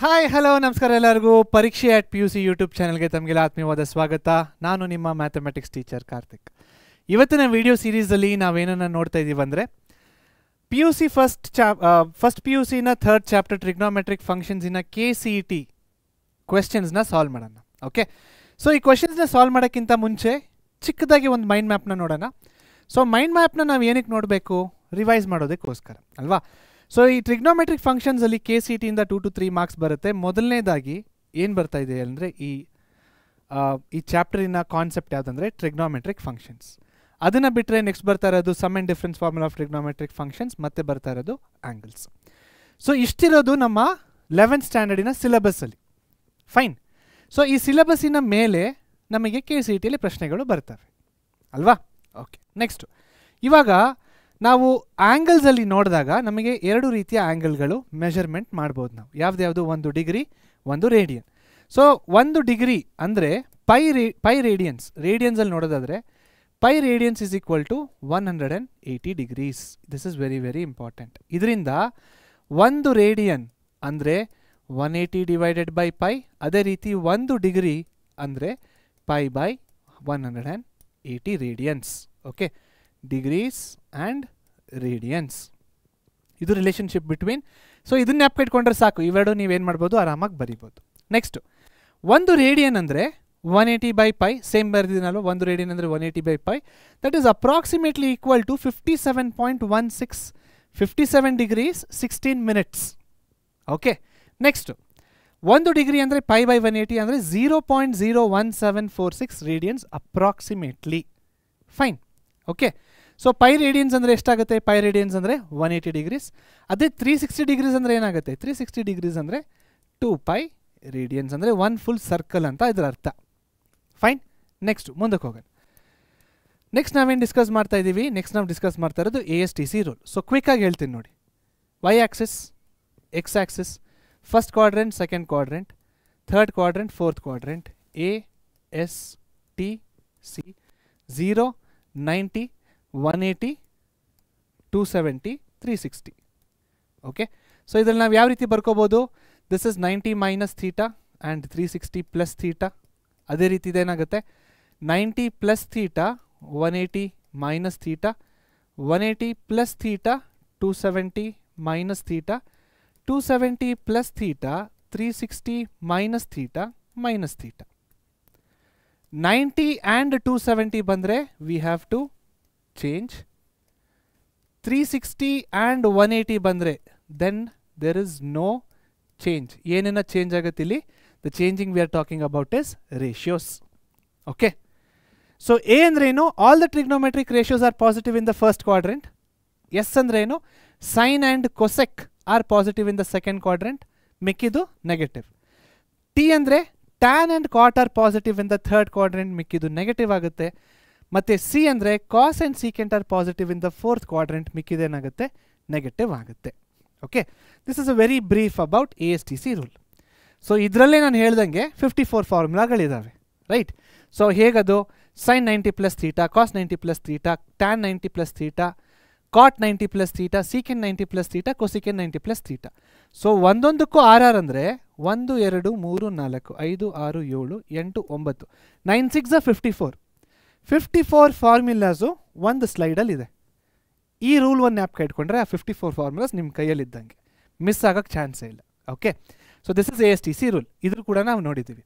Hi hello ನಮಸ್ಕಾರ ಎಲ್ಲರಿಗೂ ಪರೀಕ್ಷೆ ಅಟ್ PUC ಯೂಟ್ಯೂಬ್ ಚಾನಲ್ಗೆ ತಮಗೆಲ್ಲ ಆತ್ಮೀಯವಾದ ಸ್ವಾಗತ. ನಾನು ನಿಮ್ಮ ಮ್ಯಾಥಮೆಟಿಕ್ಸ್ ಟೀಚರ್ ಕಾರ್ತಿಕ್. ಇವತ್ತಿನ ವಿಡಿಯೋ ಸೀರೀಸಲ್ಲಿ ನಾವೇನನ್ನು ನೋಡ್ತಾ ಇದ್ದೀವಿ ಅಂದರೆ PUC ಫಸ್ಟ್ PUCನ ಥರ್ಡ್ ಚಾಪ್ಟರ್ ಟ್ರಿಗ್ನೋಮೆಟ್ರಿಕ್ ಫಂಕ್ಷನ್ಸಿನ KCET ಕ್ವೆಶ್ಚನ್ಸ್ನ ಸಾಲ್ವ್ ಮಾಡೋಣ. ಓಕೆ, ಸೊ ಈ ಕ್ವೆಶ್ಚನ್ಸ್ನ ಸಾಲ್ವ್ ಮಾಡೋಕ್ಕಿಂತ ಮುಂಚೆ ಚಿಕ್ಕದಾಗಿ ಒಂದು ಮೈಂಡ್ ಮ್ಯಾಪ್ನ ನೋಡೋಣ. ಸೊ ಮೈಂಡ್ ಮ್ಯಾಪ್ನ ನಾವು ಏನಕ್ಕೆ ನೋಡಬೇಕು? ರಿವೈಸ್ ಮಾಡೋದಕ್ಕೋಸ್ಕರ ಅಲ್ವಾ? ಸೊ ಈ ಟ್ರಿಗ್ನೋಮೆಟ್ರಿಕ್ ಫಂಕ್ಷನ್ಸಲ್ಲಿ KCET ಇಂದ 2 to 3 ಮಾರ್ಕ್ಸ್ ಬರುತ್ತೆ. ಮೊದಲನೇದಾಗಿ ಏನು ಬರ್ತಾ ಇದೆ ಅಂದರೆ ಈ ಚಾಪ್ಟರಿನ ಕಾನ್ಸೆಪ್ಟ್ ಯಾವುದಂದರೆ ಟ್ರಿಗ್ನೋಮೆಟ್ರಿಕ್ ಫಂಕ್ಷನ್ಸ್. ಅದನ್ನು ಬಿಟ್ಟರೆ ನೆಕ್ಸ್ಟ್ ಬರ್ತಾ ಇರೋದು sum and difference formula of trigonometric functions, ಮತ್ತೆ ಬರ್ತಾ ಇರೋದು ಆ್ಯಂಗಲ್ಸ್. ಸೊ ಇಷ್ಟಿರೋದು ನಮ್ಮ 11th ಸ್ಟ್ಯಾಂಡರ್ಡಿನ ಸಿಲೆಬಸ್ಸಲ್ಲಿ. ಫೈನ್. ಸೊ ಈ ಸಿಲೆಬಸ್ಸಿನ ಮೇಲೆ ನಮಗೆ KCETಯಲ್ಲಿ ಪ್ರಶ್ನೆಗಳು ಬರ್ತವೆ ಅಲ್ವಾ? ಓಕೆ, ನೆಕ್ಸ್ಟು ಇವಾಗ ನಾವು ಆ್ಯಂಗಲ್ಸಲ್ಲಿ ನೋಡಿದಾಗ ನಮಗೆ ಎರಡು ರೀತಿಯ ಆ್ಯಂಗಲ್ಗಳು ಮೆಷರ್ಮೆಂಟ್ ಮಾಡ್ಬೋದು ನಾವು. ಯಾವ್ದು? ಒಂದು ಡಿಗ್ರಿ, ಒಂದು ರೇಡಿಯನ್. ಸೊ ಒಂದು ಡಿಗ್ರಿ ಅಂದರೆ ಪೈ ರೇಡಿಯನ್ಸಲ್ಲಿ ನೋಡೋದಾದರೆ pi radians is equal to 180 degrees. This is very very important. ಇದರಿಂದ ಒಂದು ರೇಡಿಯನ್ ಅಂದರೆ 180 ಡಿವೈಡೆಡ್ ಬೈ ಪೈ. ಅದೇ ರೀತಿ ಒಂದು ಡಿಗ್ರಿ ಅಂದರೆ pi by 180 radians. Okay, degrees and radians, ಇದು ರಿಲೇಷನ್ಶಿಪ್ ಬಿಟ್ವೀನ್. ಸೊ ಇದನ್ನ ಜ್ಞಾಪಕ ಇಟ್ಕೊಂಡ್ರೆ ಸಾಕು, ಇವೆರಡು ನೀವೇನು ಮಾಡ್ಬೋದು, ಆರಾಮಾಗಿ ಬರಿಬೋದು. ನೆಕ್ಸ್ಟು ಒಂದು ರೇಡಿಯನ್ ಅಂದರೆ 180 ಬೈ ಪೈ, ಸೇಮ್ ಬರೆದಿದ್ದೀನಲ್ವ. ಒಂದು ರೇಡಿಯನ್ ಅಂದರೆ 180 by pi, that is approximately equal to 57.16, 57 degrees 16 minutes. Okay, next ಒಂದು ಡಿಗ್ರಿ ಅಂದರೆ ಪೈ ಬೈ 180 ಅಂದರೆ 0.01746 radians approximately. Fine. Okay, so pi radians ಅಂದರೆ ಎಷ್ಟಾಗುತ್ತೆ? ಪೈ ರೇಡಿಯನ್ಸ್ ಅಂದರೆ 180 ಡಿಗ್ರೀಸ್. ಅದೇ 360 ಡಿಗ್ರೀಸ್ ಅಂದರೆ ಏನಾಗುತ್ತೆ? 360 ಡಿಗ್ರೀಸ್ ಅಂದರೆ 2 ಪೈ ರೇಡಿಯನ್ಸ್, ಅಂದರೆ 1 ಫುಲ್ ಸರ್ಕಲ್ ಅಂತ ಇದರ ಅರ್ಥ. ಫೈನ್. ನೆಕ್ಸ್ಟು ಮುಂದಕ್ಕೆ ಹೋಗೋಣ. ನೆಕ್ಸ್ಟ್ ನಾವೇನು ಡಿಸ್ಕಸ್ ಮಾಡ್ತಾ ಇದ್ದೀವಿ? ನೆಕ್ಸ್ಟ್ ನಾವು ಡಿಸ್ಕಸ್ ಮಾಡ್ತಾ ಇರೋದು ASTC ರೂಲ್. ಸೊ ಕ್ವಿಕ್ಕಾಗಿ ಹೇಳ್ತೀನಿ ನೋಡಿ. Y axis, X axis, first quadrant, second quadrant, third quadrant, fourth quadrant, ASTC 0, 90, 180, 270, 360. Okay, so ಇದ್ರಲ್ಲಿ ನಾವು ಯಾವ ರೀತಿ ಬರ್ಕೋಬೋದು? This is 90 minus theta and 360 plus theta. ಅದೇ ರೀತಿ ಇದೇನಾಗುತ್ತೆ? 90 plus theta 180 minus theta, 180 plus theta 270 minus theta, 270 plus theta 360 minus theta minus theta. 90 and 270 ಬಂದರೆ we have to change. 360 and 180 ಬಂದರೆ then there is no change. ಏನೇನ change ಆಗುತ್ತೆ ಇಲ್ಲಿ? The changing we are talking about is ratios. Okay, so A ಅಂದ್ರೆ ಏನು? All the trigonometric ratios are positive in the first quadrant. S ಅಂದ್ರೆ ಏನು? Sine and cosec are positive in the second quadrant, ಮಿಕ್ಕಿದು negative. T ಅಂದರೆ tan and cot are positive in the third quadrant, ಮಿಕ್ಕಿದು negative ಆಗುತ್ತೆ. ಮತ್ತು C ಅಂದರೆ cos and secant R positive in the fourth quadrant, ಮಿಕ್ಕಿದೇನಾಗುತ್ತೆ? Negative ಆಗುತ್ತೆ. Okay, this is a very brief about ASTC rule. So ಇದರಲ್ಲೇ ನಾನು ಹೇಳ್ದಂಗೆ 54 ಫಾರ್ಮುಲಾಗಳಿದ್ದಾವೆ, ರೈಟ್? ಸೊ ಹೇಗದು? Sine 90 plus theta, cos 90 plus theta, tan 90 plus theta, cot 90 plus theta, secant 90 plus theta, cosecant 90 plus theta. So ಒಂದೊಂದಕ್ಕೂ RR ಅಂದರೆ 1, 2, 3, 4, 5, 6, 7, 8, 9, 9 6 54. 54 formulas ಒಂದು ಸ್ಲೈಡಲ್ಲಿದೆ. ಈ rule ಒಂದು ಜ್ಞಾಪಕ ಇಟ್ಕೊಂಡ್ರೆ ಆ 54 ಫಾರ್ಮುಲಾಸ್ ನಿಮ್ಮ ಕೈಯಲ್ಲಿದ್ದಂಗೆ, ಮಿಸ್ ಆಗೋಕ್ಕೆ ಚಾನ್ಸೇ ಇಲ್ಲ. Okay, so this is ASTC rule. ಇದ್ರ ಕೂಡ ನಾವು ನೋಡಿದ್ದೀವಿ.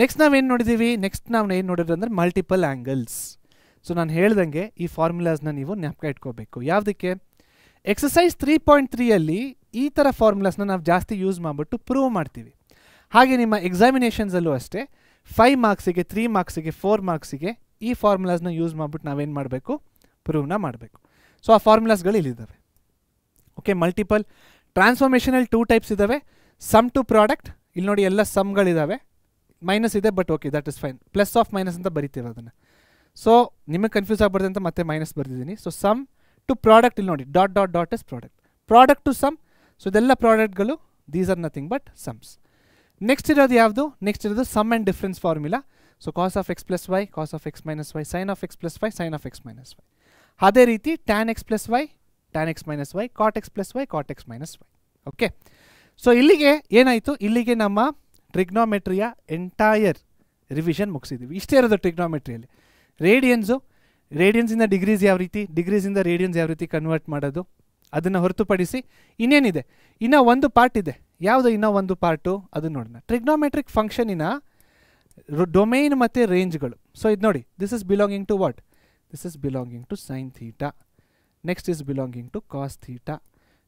ನೆಕ್ಸ್ಟ್ ನಾವೇನು ನೋಡಿದ್ದೀವಿ? ನೆಕ್ಸ್ಟ್ ನಾವು ಏನು ನೋಡಿದ್ವಿ ಅಂದರೆ ಮಲ್ಟಿಪಲ್ ಆ್ಯಂಗಲ್ಸ್. ಸೊ ನಾನು ಹೇಳ್ದಂಗೆ ಈ ಫಾರ್ಮುಲಾಸ್ನ ನೀವು ಜ್ಞಾಪಕ ಇಟ್ಕೋಬೇಕು. ಯಾವುದಕ್ಕೆ? ಎಕ್ಸಸೈಸ್ 3.3ಅಲ್ಲಿ ಈ ಥರ ಫಾರ್ಮುಲಾಸ್ನ ನಾವು ಜಾಸ್ತಿ ಯೂಸ್ ಮಾಡಿಬಿಟ್ಟು ಪ್ರೂವ್ ಮಾಡ್ತೀವಿ. ಹಾಗೆ ನಿಮ್ಮ ಎಕ್ಸಾಮಿನೇಷನ್ಸಲ್ಲೂ ಅಷ್ಟೇ 5 ಮಾರ್ಕ್ಸಿಗೆ, 3 ಮಾರ್ಕ್ಸಿಗೆ, 4 ಮಾರ್ಕ್ಸಿಗೆ ಈ ಫಾರ್ಮುಲಾಸ್ನ ಯೂಸ್ ಮಾಡಿಬಿಟ್ಟು ನಾವೇನು ಮಾಡಬೇಕು? ಪ್ರೂವ್ನ ಮಾಡಬೇಕು. ಸೊ ಆ ಫಾರ್ಮುಲಾಸ್ಗಳು ಇಲ್ಲಿದ್ದಾವೆ. ಓಕೆ, ಮಲ್ಟಿಪಲ್ ಟ್ರಾನ್ಸ್ಫಾರ್ಮೇಷನಲ್ಲಿ 2 ಟೈಪ್ಸ್ ಇದ್ದಾವೆ. ಸಮ್ ಟು ಪ್ರಾಡಕ್ಟ್, ಇಲ್ಲಿ ನೋಡಿ ಎಲ್ಲ ಸಮ್ಗಳಿದ್ದಾವೆ. ಮೈನಸ್ ಇದೆ, but okay, that is fine. Plus of minus ಅಂತ ಬರಿತೀವಿ ಅದನ್ನು. ಸೊ ನಿಮಗೆ ಕನ್ಫ್ಯೂಸ್ ಆಗ್ಬಾರ್ದು ಅಂತ ಮತ್ತೆ ಮೈನಸ್ ಬರ್ದಿದ್ದೀನಿ. ಸೊ ಸಮ್ ಟು ಪ್ರಾಡಕ್ಟ್, ಇಲ್ಲಿ ನೋಡಿ dot dot dot is product. Product to sum, so ಇದೆಲ್ಲ ಪ್ರಾಡಕ್ಟ್ಗಳು, these are nothing but sums. Next ಇರೋದು ಯಾವುದು? ನೆಕ್ಸ್ಟ್ ಇರೋದು sum and difference formula. So cos of x plus y, cos of x minus y, sine of x plus y, sine of x minus y. ಅದೇ ರೀತಿ tan x plus y, tan x minus y, cot x plus y, cot x minus y. Okay, so ಇಲ್ಲಿಗೆ ಏನಾಯಿತು, ಇಲ್ಲಿಗೆ ನಮ್ಮ ಟ್ರಿಗ್ನೋಮೆಟ್ರಿಯ entire revision ಮುಗಿಸಿದ್ದೀವಿ. ಇಷ್ಟೇ ಇರೋದು ಟ್ರಿಗ್ನೋಮೆಟ್ರಿಯಲ್ಲಿ. ರೇಡಿಯನ್ಸಿಂದ degrees ಯಾವ ರೀತಿ, ಡಿಗ್ರೀಸಿಂದ ರೇಡಿಯನ್ಸ್ ಯಾವ ರೀತಿ ಕನ್ವರ್ಟ್ ಮಾಡೋದು, ಅದನ್ನು ಹೊರತುಪಡಿಸಿ ಇನ್ನೇನಿದೆ, ಇನ್ನೂ ಒಂದು ಪಾರ್ಟ್ ಇದೆ. ಯಾವುದು ಇನ್ನೂ ಒಂದು ಪಾರ್ಟು ಅದನ್ನು ನೋಡೋಣ. ಟ್ರಿಗ್ನೋಮೆಟ್ರಿಕ್ ಫಂಕ್ಷನಿನ ಡೊಮೈನ್ ಮತ್ತು ರೇಂಜ್ಗಳು. ಸೊ ಇದು ನೋಡಿ, this is belonging to what, this is belonging to sine theta, next is belonging to cos theta,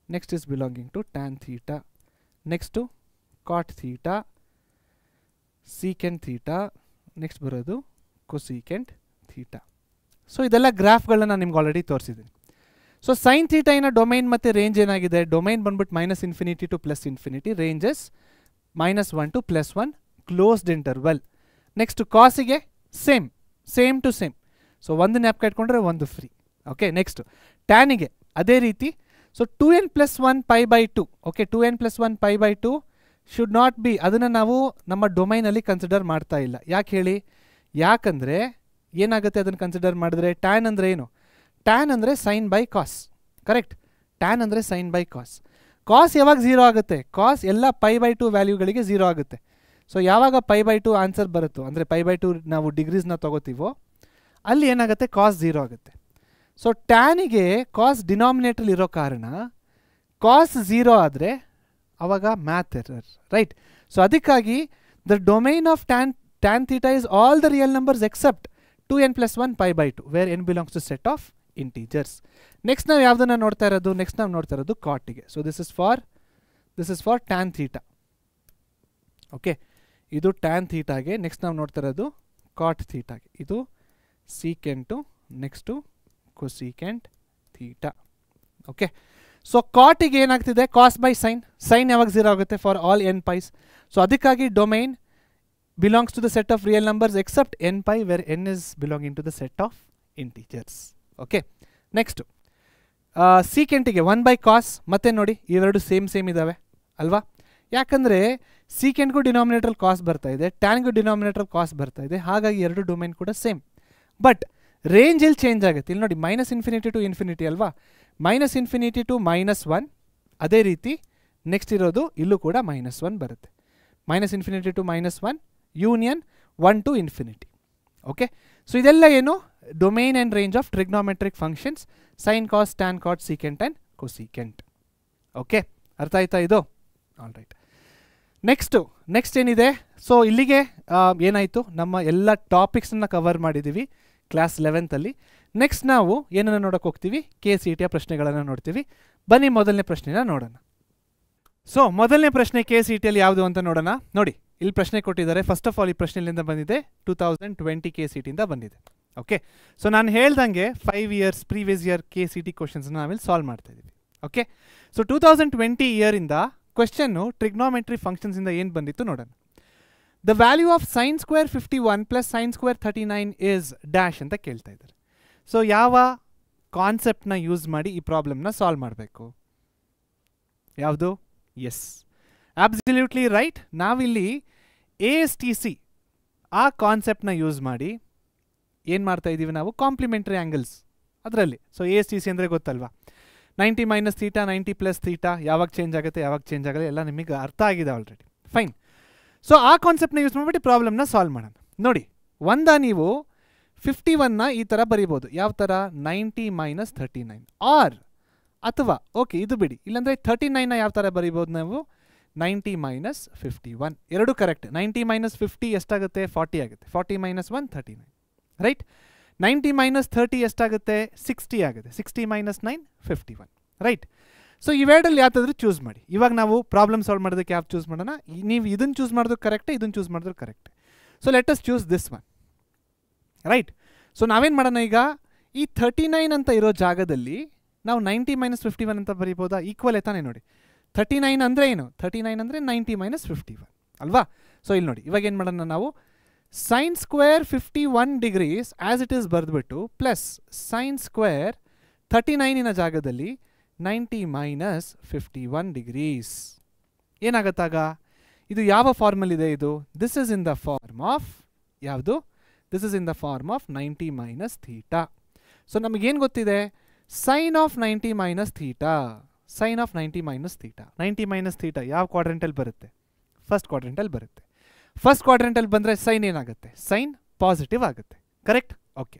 next is belonging to tan theta, next cot theta, secant theta, next ಬರೋದು cosecant theta. So ಇದೆಲ್ಲ ಗ್ರಾಫ್ಗಳನ್ನ ನಿಮ್ಗೆ already ತೋರಿಸಿದ್ದೀನಿ. So sine theta domain ಮತ್ತು range ಏನಾಗಿದೆ, domain ಬಂದ್ಬಿಟ್ಟು -∞ to +∞, ranges -1 to +1 closed interval. Next ಕಾಸಿಗೆ same to same. So ಒಂದು ನ್ಯಾಪ್ಕ ಇಟ್ಕೊಂಡ್ರೆ ಒಂದು ಫ್ರೀ. ಓಕೆ, ನೆಕ್ಸ್ಟ್ ಟ್ಯಾನಿಗೆ ಅದೇ ರೀತಿ. So 2n+1 π/2. Okay, 2n+1 π/2 should not be, ಅದನ್ನು ನಾವು ನಮ್ಮ ಡೊಮೈನಲ್ಲಿ ಕನ್ಸಿಡರ್ ಮಾಡ್ತಾ ಇಲ್ಲ. ಯಾಕೆ ಹೇಳಿ, ಯಾಕಂದರೆ ಏನಾಗುತ್ತೆ ಅದನ್ನು ಕನ್ಸಿಡರ್ ಮಾಡಿದ್ರೆ, ಟ್ಯಾನ್ ಅಂದರೆ ಏನು, ಟ್ಯಾನ್ ಅಂದರೆ sine by cos. Correct, tan ಅಂದರೆ ಸೈನ್ ಬೈ ಕಾಸ್. ಕಾಸ್ ಯಾವಾಗ 0 ಆಗುತ್ತೆ, ಕಾಸ್ ಎಲ್ಲ π/2 ವ್ಯಾಲ್ಯೂಗಳಿಗೆ 0 ಆಗುತ್ತೆ. ಸೊ ಯಾವಾಗ π/2 ಆನ್ಸರ್ ಬರುತ್ತೋ, ಅಂದರೆ π/2 ನಾವು ಡಿಗ್ರೀಸ್ನ ತೊಗೋತೀವೋ, ಅಲ್ಲಿ ಏನಾಗುತ್ತೆ, ಕಾಸ್ 0 ಆಗುತ್ತೆ. ಸೊ ಟ್ಯಾನಿಗೆ ಕಾಸ್ ಡಿನಾಮಿನೇಟ್ರಲ್ಲಿ ಇರೋ ಕಾರಣ ಕಾಸ್ 0 ಆದರೆ ಆವಾಗ ಮ್ಯಾಥ್ ಎರರ್, ರೈಟ್. ಸೊ ಅದಕ್ಕಾಗಿ the domain of tan theta is all the real numbers except 2n+1 π/2 where n belongs to set of integers. Next ನಾವು ಯಾವುದನ್ನು ನೋಡ್ತಾ ಇರೋದು, ನೆಕ್ಸ್ಟ್ ನಾವು ನೋಡ್ತಾ ಇರೋದು ಕಾಟಿಗೆ. So this is for tan theta. Okay, ಇದು ಟ್ಯಾನ್ ಥೀಟಾಗೆ. ನೆಕ್ಸ್ಟ್ ನಾವು ನೋಡ್ತಾ ಇರೋದು ಕಾಟ್ ಥೀಟಾಗೆ. ಇದು secant, next cosecant theta. Okay, so ಕಾಟಿಗೆ ಏನಾಗ್ತಿದೆ, ಕಾಸ್ ಬೈ ಸೈನ್ ಯಾವಾಗ 0 ಆಗುತ್ತೆ for all n pies. So ಅದಕ್ಕಾಗಿ domain belongs to the set of real numbers except n pi where n is belonging to the set of integers. Okay, next ಸೀಕೆಂಟಿಗೆ 1/cos. ಮತ್ತೆ ನೋಡಿ ಇವೆರಡು same ಇದ್ದಾವೆ ಅಲ್ವಾ, ಯಾಕಂದರೆ ಸೀಕೆಂಟ್ಗೂ ಡಿನಾಮಿನೇಟ್ರಲ್ಲಿ ಕಾಸ್ ಬರ್ತಾ ಇದೆ, ಟ್ಯಾನ್ಗೂ ಡಿನಾಮಿನೇಟ್ರಲ್ಲಿ ಕಾಸ್ ಬರ್ತಾ ಇದೆ, ಹಾಗಾಗಿ ಎರಡು ಡೊಮೈನ್ ಕೂಡ ಸೇಮ್. ಬಟ್ ರೇಂಜ್ ಇಲ್ಲಿ ಚೇಂಜ್ ಆಗುತ್ತೆ. ಇಲ್ಲಿ ನೋಡಿ -∞ to ∞ ಅಲ್ವಾ, -∞ to -1. ಅದೇ ರೀತಿ ನೆಕ್ಸ್ಟ್ ಇರೋದು ಇಲ್ಲೂ ಕೂಡ -1 ಬರುತ್ತೆ. -∞ to -1 union 1 to ∞. Okay, so ಇದೆಲ್ಲ ಏನು, domain and range of trigonometric functions, sine, cos, tan, cot, secant and cosecant. Okay, ಅರ್ಥ ಆಯ್ತಾ ಇದು? All right. ನೆಕ್ಸ್ಟ್ ಏನಿದೆ, ಸೊ ಇಲ್ಲಿಗೆ ಏನಾಯಿತು, ನಮ್ಮ ಎಲ್ಲ ಟಾಪಿಕ್ಸನ್ನು ಕವರ್ ಮಾಡಿದ್ದೀವಿ ಕ್ಲಾಸ್ 11th. ನೆಕ್ಸ್ಟ್ ನಾವು ಏನನ್ನು ನೋಡೋಕೆ ಹೋಗ್ತೀವಿ, KCET ಪ್ರಶ್ನೆಗಳನ್ನು ನೋಡ್ತೀವಿ. ಬನ್ನಿ ಮೊದಲನೇ ಪ್ರಶ್ನೆನ ನೋಡೋಣ. ಸೊ ಮೊದಲನೇ ಪ್ರಶ್ನೆ KCET ಯಾವುದು ಅಂತ ನೋಡೋಣ. ನೋಡಿ ಇಲ್ಲಿ ಪ್ರಶ್ನೆ ಕೊಟ್ಟಿದ್ದಾರೆ. ಫಸ್ಟ್ ಆಫ್ ಆಲ್ ಈ ಪ್ರಶ್ನೆಯಿಂದ ಬಂದಿದೆ 2020 KCET ಬಂದಿದೆ. ಓಕೆ, ಸೊ ನಾನು ಹೇಳ್ದಂಗೆ 5 years ಪ್ರೀವಿಯಸ್ ಇಯರ್ KCET ಕ್ವಶನ್ಸ್ನ ನಾವಿಲ್ಲಿ ಸಾಲ್ವ್ ಮಾಡ್ತಾ ಇದ್ದೀವಿ. ಓಕೆ, ಸೊ 2020 ಇಯರಿಂದ ಕ್ವೆಶ್ಚನ್ನು ಟ್ರಿಗ್ನೋಮೆಟ್ರಿ ಫಂಕ್ಷನ್ಸಿಂದ ಏನು ಬಂದಿತ್ತು ನೋಡೋಣ. The value of sin² 51 + sin² 39 is dash ಅಂತ ಕೇಳ್ತಾ ಇದ್ದಾರೆ. ಸೊ ಯಾವ ಕಾನ್ಸೆಪ್ಟ್ನ ಯೂಸ್ ಮಾಡಿ ಈ ಪ್ರಾಬ್ಲಮ್ನ ಸಾಲ್ವ್ ಮಾಡಬೇಕು, ಯಾವುದು? Yes, absolutely right. ನಾವಿಲ್ಲಿ ASTC ಆ ಕಾನ್ಸೆಪ್ಟ್ನ ಯೂಸ್ ಮಾಡಿ ಏನು ಮಾಡ್ತಾ ಇದ್ದೀವಿ ನಾವು, ಕಾಂಪ್ಲಿಮೆಂಟ್ರಿ ಆ್ಯಂಗಲ್ಸ್ ಅದರಲ್ಲಿ. ಸೊ ASTC ಅಂದರೆ ಗೊತ್ತಲ್ವಾ, 90 - θ 90 + θ ಯಾವಾಗ ಚೇಂಜ್ ಆಗುತ್ತೆ ಯಾವಾಗ ಚೇಂಜ್ ಆಗುತ್ತೆ ಎಲ್ಲ ನಿಮಗೆ ಅರ್ಥ ಆಗಿದೆ ಆಲ್ರೆಡಿ. ಫೈನ್. ಸೊ ಆ ಕಾನ್ಸೆಪ್ಟ್ನ ಯೂಸ್ ಮಾಡಿಬಿಟ್ಟು ಪ್ರಾಬ್ಲಮ್ನ ಸಾಲ್ವ್ ಮಾಡೋಣ. ನೋಡಿ, ನೀವು 51ನ ಈ ಥರ ಬರೀಬೋದು. ಯಾವ ಥರ, 90 - 39 ಆರ್, ಅಥವಾ ಓಕೆ ಇದು ಬಿಡಿ, ಇಲ್ಲಾಂದರೆ 39ನ ಯಾವ ಥರ ಬರೀಬೋದು ನಾವು, 90 - 51. ಎರಡು ಕರೆಕ್ಟ್. 90 - 50 ಎಷ್ಟಾಗುತ್ತೆ, 40 ಆಗುತ್ತೆ. 40 - 1 39, ರೈಟ್. 90 - 30 ಎಷ್ಟಾಗುತ್ತೆ, 60 ಆಗುತ್ತೆ. 60 - 9 51, ರೈಟ್. ಸೊ ಇವೆರಡಲ್ಲಿ ಯಾವ್ದಾದ್ರು ಚೂಸ್ ಮಾಡಿ. ಇವಾಗ ನಾವು ಪ್ರಾಬ್ಲಮ್ ಸಾಲ್ವ್ ಮಾಡೋದಕ್ಕೆ ಯಾವ ಚೂಸ್ ಮಾಡೋಣ, ನೀವು ಇದನ್ನು ಚೂಸ್ ಮಾಡೋದು ಕರೆಕ್ಟೇ, ಇದನ್ನು ಚೂಸ್ ಮಾಡಿದ್ರು correct. So let us choose this one, right. So ನಾವೇನು ಮಾಡೋಣ, ಈಗ ಈ 39 ಅಂತ ಇರೋ ಜಾಗದಲ್ಲಿ ನಾವು 90 - 51 ಅಂತ ಬರೀಬೋದಾ, ಈಕ್ವಲ್ ತಾನೇ. ನೋಡಿ 39 ಅಂದರೆ ಏನು, 39 ಅಂದರೆ 90 - 51 ಅಲ್ವಾ. ಸೊ ಇಲ್ಲಿ ನೋಡಿ, ಇವಾಗ ಏನು ಮಾಡೋಣ ನಾವು, sin² 51 degrees as it is ಬರೆದ್ಬಿಟ್ಟು ಪ್ಲಸ್ sin² 39 ಜಾಗದಲ್ಲಿ 90 - 51 degrees. ಏನಾಗತ್ತಾಗ, ಇದು ಯಾವ ಫಾರ್ಮಲ್ಲಿದೆ, ಇದು this is in the form of ಯಾವುದು, this is in the form of 90 - θ. So ನಮಗೇನು ಗೊತ್ತಿದೆ, sin of 90 - θ, sine of 90 minus theta. 90 minus theta ಯಾವ ಕ್ವಾಡ್ರೆಂಟಲ್ಲಿ ಬರುತ್ತೆ? ಫಸ್ಟ್ ಕ್ವಾಡ್ರೆಂಟಲ್ಲಿ ಬರುತ್ತೆ. ಫಸ್ಟ್ ಕ್ವಾಡ್ರೆಂಟಲ್ಲಿ ಬಂದರೆ ಸೈನ್ ಏನಾಗುತ್ತೆ? ಸೈನ್ ಪಾಸಿಟಿವ್ ಆಗುತ್ತೆ. ಕರೆಕ್ಟ್? ಓಕೆ.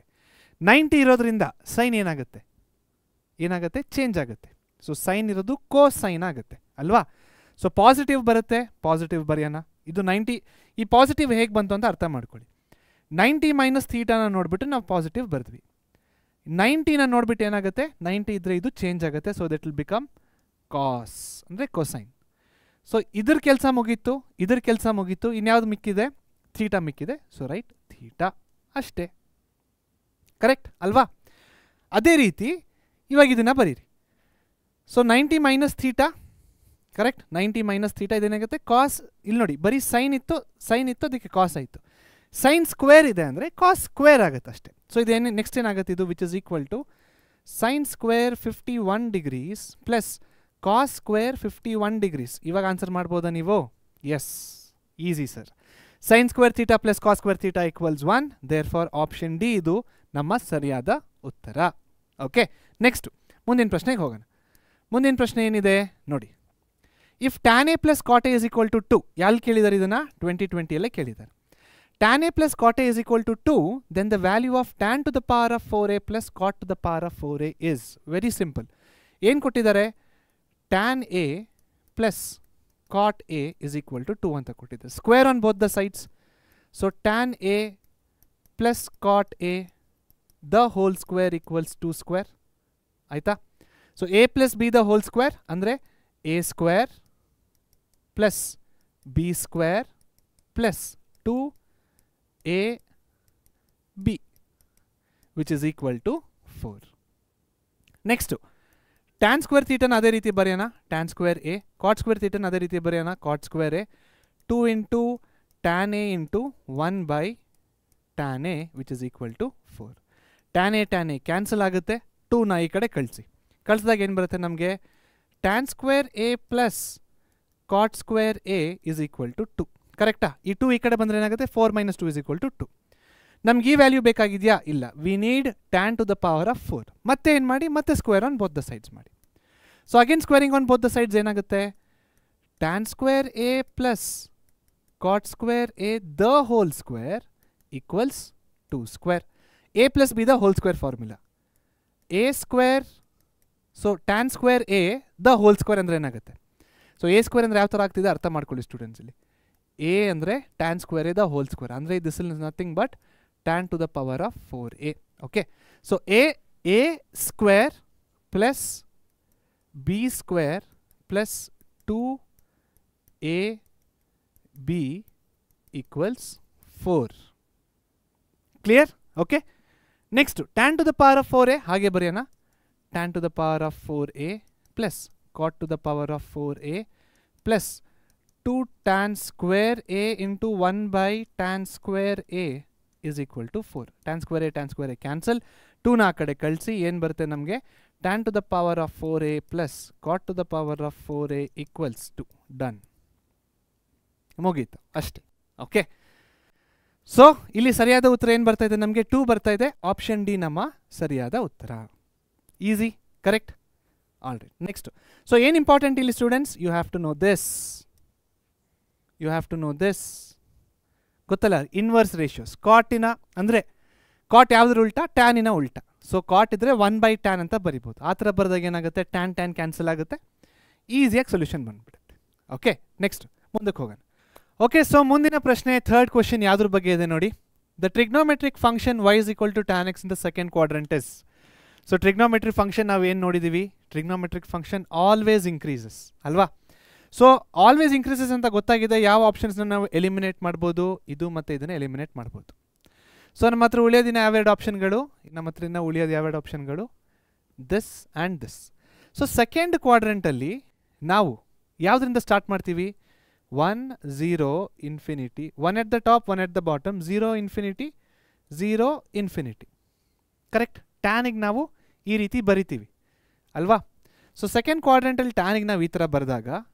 90 ಇರೋದ್ರಿಂದ ಸೈನ್ ಏನಾಗುತ್ತೆ? ಚೇಂಜ್ ಆಗುತ್ತೆ. ಸೊ ಸೈನ್ ಇರೋದು ಕೋಸೈನ್ ಆಗುತ್ತೆ ಅಲ್ವಾ? ಸೊ ಪಾಸಿಟಿವ್ ಬರುತ್ತೆ, ಪಾಸಿಟಿವ್ ಬರೆಯೋಣ. ಇದು 90, ಈ ಪಾಸಿಟಿವ್ ಹೇಗೆ ಬಂತು ಅಂತ ಅರ್ಥ ಮಾಡ್ಕೊಳ್ಳಿ. 90 ಮೈನಸ್ ಥೀಟಾನ ನೋಡಿಬಿಟ್ಟು ನಾವು ಪಾಸಿಟಿವ್ ಬರೆದ್ವಿ. 90ನ ನೋಡ್ಬಿಟ್ಟು ಏನಾಗುತ್ತೆ? 90 ಇದ್ದರೆ ಇದು ಚೇಂಜ್ ಆಗುತ್ತೆ. So that will become cos, ಅಂದರೆ ಕೊಸೈನ್. ಸೊ ಇದ್ರ ಕೆಲಸ ಮುಗೀತು, ಇದ್ರ ಕೆಲಸ ಮುಗೀತು. ಇನ್ಯಾವುದು ಮಿಕ್ಕಿದೆ? ಥೀಟಾ ಮಿಕ್ಕಿದೆ. ಸೊ ರೈಟ್ ಥೀಟಾ ಅಷ್ಟೇ. ಕರೆಕ್ಟ್ ಅಲ್ವಾ? ಅದೇ ರೀತಿ ಇವಾಗ ಇದನ್ನು ಬರೀರಿ. So 90 minus theta, correct? 90 minus theta ಇದೇನಾಗುತ್ತೆ? ಕಾಸ್. ಇಲ್ಲಿ ನೋಡಿ ಬರೀ ಸೈನ್ ಇತ್ತು, ಅದಕ್ಕೆ ಕಾಸ್ ಆಯಿತು. ಸೈನ್ ಸ್ಕ್ವೇರ್ ಇದೆ ಅಂದರೆ ಕಾಸ್ ಸ್ಕ್ವೇರ್ ಆಗುತ್ತೆ ಅಷ್ಟೇ. ಸೊ ಇದೇನು ನೆಕ್ಸ್ಟ್ ಏನಾಗುತ್ತೆ? ಇದು which is equal to sine square 51 degrees plus cos square 51 degrees. ಇವಾಗ ಆನ್ಸರ್ ಮಾಡ್ಬೋದಾ ನೀವು? Yes, easy sir. Sine square theta plus cos square theta equals 1. Therefore option D ಇದು ನಮ್ಮ ಸರಿಯಾದ ಉತ್ತರ. ಓಕೆ, ನೆಕ್ಸ್ಟ್ ಮುಂದಿನ ಪ್ರಶ್ನೆಗೆ ಹೋಗೋಣ. ಮುಂದಿನ ಪ್ರಶ್ನೆ ಏನಿದೆ ನೋಡಿ. If tan A plus cot A is equal to 2, ಯಾರು ಕೇಳಿದ್ದಾರೆ ಇದನ್ನು? 2020ಯಲ್ಲೇ ಕೇಳಿದ್ದಾರೆ. Tan A plus cot A is equal to 2, then the value of tan to the power of 4a plus cot to the power of 4a is. Very simple. ಏನು ಕೊಟ್ಟಿದ್ದಾರೆ? Tan A plus cot A is equal to 2 ಅಂತ ಕೊಟ್ಟಿದ್ದಾರೆ. Square on both the sides. So tan A plus cot a the whole square equals 2 square. ಆಯಿತಾ? So a plus b the whole square ಅಂದರೆ a square plus b square plus 2ab which is equal to 4. Next tan square ಥೀಟನ ಅದೇ ರೀತಿ ಬರೆಯೋಣ, tan square a. Cot square ಥೀಟನ ಅದೇ ರೀತಿ ಬರೆಯೋಣ, cot square a. 2 into tan a into 1 by tan a which is equal to 4. Tan a cancel ಆಗುತ್ತೆ. 2ನ ಈ ಕಡೆ ಕಳಿಸಿದಾಗ ಏನು ಬರುತ್ತೆ ನಮಗೆ? Tan square A plus cot square A is equal to 2. ಕರೆಕ್ಟಾ? ಈ 2 ಈ ಕಡೆ ಬಂದರೆ ಏನಾಗುತ್ತೆ? 4 ಮೈನಸ್ 2 ಇಸ್ ಈಕ್ವಲ್ ಟು 2. ನಮ್ಗೆ ಈ ವ್ಯಾಲ್ಯೂ ಬೇಕಾಗಿದೆಯಾ? ಇಲ್ಲ. We need tan to the power of 4. ಮತ್ತೆ ಏನು ಮಾಡಿ? ಮತ್ತೆ square on both the sides ಮಾಡಿ. So again squaring on both the sides ಏನಾಗುತ್ತೆ? Tan square A plus cot square a the whole square equals 2 square. A plus b the whole square formula a square. So tan square a the whole square ಅಂದರೆ ಏನಾಗುತ್ತೆ? So a square ಅಂದರೆ ಯಾವ ಥರ ಆಗ್ತಿದೆ ಅರ್ಥ ಮಾಡ್ಕೊಳ್ಳಿ students. ಇಲ್ಲಿ a ಅಂದರೆ tan square a the whole square ಅಂದರೆ this is nothing but tan to the power of 4a. Okay, so a square plus b square plus 2ab equals 4. Clear? Okay, next tan to the power of 4a ಹಾಗೆ ಬರೆಯೋಣ. Tan to the power of 4a plus cot to the power of 4a plus 2 tan square a into 1 by tan square a is equal to 4. Tan square a cancel. 2ನ ಆ ಕಡೆ ಕಳಿಸಿ ಏನು ಬರುತ್ತೆ ನಮಗೆ? Tan to the power of 4a plus cot to the power of 4a equals 2. Done, ಮುಗೀತು ಅಷ್ಟೇ. Okay, so ಇಲ್ಲಿ ಸರಿಯಾದ ಉತ್ತರ ಏನು ಬರ್ತಾ ಇದೆ ನಮಗೆ? 2 ಬರ್ತಾ ಇದೆ. ಆಪ್ಷನ್ ಡಿ ನಮ್ಮ ಸರಿಯಾದ ಉತ್ತರ. Easy, correct? All right, next. So ಏನು ಇಂಪಾರ್ಟೆಂಟ್ ಇಲ್ಲಿ students? You have to know this. ಗೊತ್ತಲ್ಲ, ಇನ್ವರ್ಸ್ ರೇಷಿಯೋಸ್. ಕಾಟಿನ ಅಂದರೆ ಕಾಟ್ ಯಾವುದ್ರ ಉಲ್ಟಾ? ಟ್ಯಾನಿನ ಉಲ್ಟಾ. ಸೊ ಕಾಟ್ ಇದ್ದರೆ 1 ಬೈ ಟ್ಯಾನ್ ಅಂತ ಬರಿಬೋದು. ಆ ಥರ ಬರೆದಾಗ ಏನಾಗುತ್ತೆ? ಟ್ಯಾನ್ ಕ್ಯಾನ್ಸಲ್ ಆಗುತ್ತೆ, ಈಸಿಯಾಗಿ ಸೊಲ್ಯೂಷನ್ ಬಂದುಬಿಡುತ್ತೆ. ಓಕೆ, ನೆಕ್ಸ್ಟ್ ಮುಂದಕ್ಕೆ ಹೋಗೋಣ. ಓಕೆ, ಸೊ ಮುಂದಿನ ಪ್ರಶ್ನೆ, ಥರ್ಡ್ ಕ್ವಶನ್ ಯಾವುದ್ರ ಬಗ್ಗೆ ಇದೆ ನೋಡಿ. The trigonometric function y is equal to tan x in the second quadrant is. So trigonometric function ನಾವು ಏನು ನೋಡಿದ್ದೀವಿ? ಟ್ರಿಗ್ನೋಮೆಟ್ರಿಕ್ ಫಂಕ್ಷನ್ ಆಲ್ವೇಸ್ ಇನ್ಕ್ರೀಸಸ್ ಅಲ್ವಾ? ಸೊ ಆಲ್ವೇಸ್ ಇನ್ಕ್ರೀಸಸ್ ಅಂತ ಗೊತ್ತಾಗಿದೆ. ಯಾವ ಆಪ್ಷನ್ಸ್ನ ನಾವು ಎಲಿಮಿನೇಟ್ ಮಾಡ್ಬೋದು? ಇದು ಮತ್ತು ಇದನ್ನು ಎಲಿಮಿನೇಟ್ ಮಾಡ್ಬೋದು. ಸೊ ನಮ್ಮ ಹತ್ರ ಉಳಿಯೋದಿನ ಯಾವೆರಡು ಆಪ್ಷನ್ಗಳು? ನಮ್ಮ ಹತ್ರ ಉಳಿಯೋದು ಯಾವೆರಡು ಆಪ್ಷನ್ಗಳು? This and this. So second ಕ್ವಾಡ್ರೆಂಟಲ್ಲಿ ನಾವು ಯಾವುದರಿಂದ ಸ್ಟಾರ್ಟ್ ಮಾಡ್ತೀವಿ? 1 0 infinity, 1 at the top 1 at the bottom, 0 infinity 0 infinity. Correct? ಟ್ಯಾನಿಗೆ ನಾವು ಈ ರೀತಿ ಬರಿತೀವಿ ಅಲ್ವಾ? ಸೊ ಸೆಕೆಂಡ್ ಕ್ವಾಡ್ರೆಂಟಲ್ಲಿ ಟ್ಯಾನಿಗೆ ನಾವು ಈ ಥರ ಬರೆದಾಗ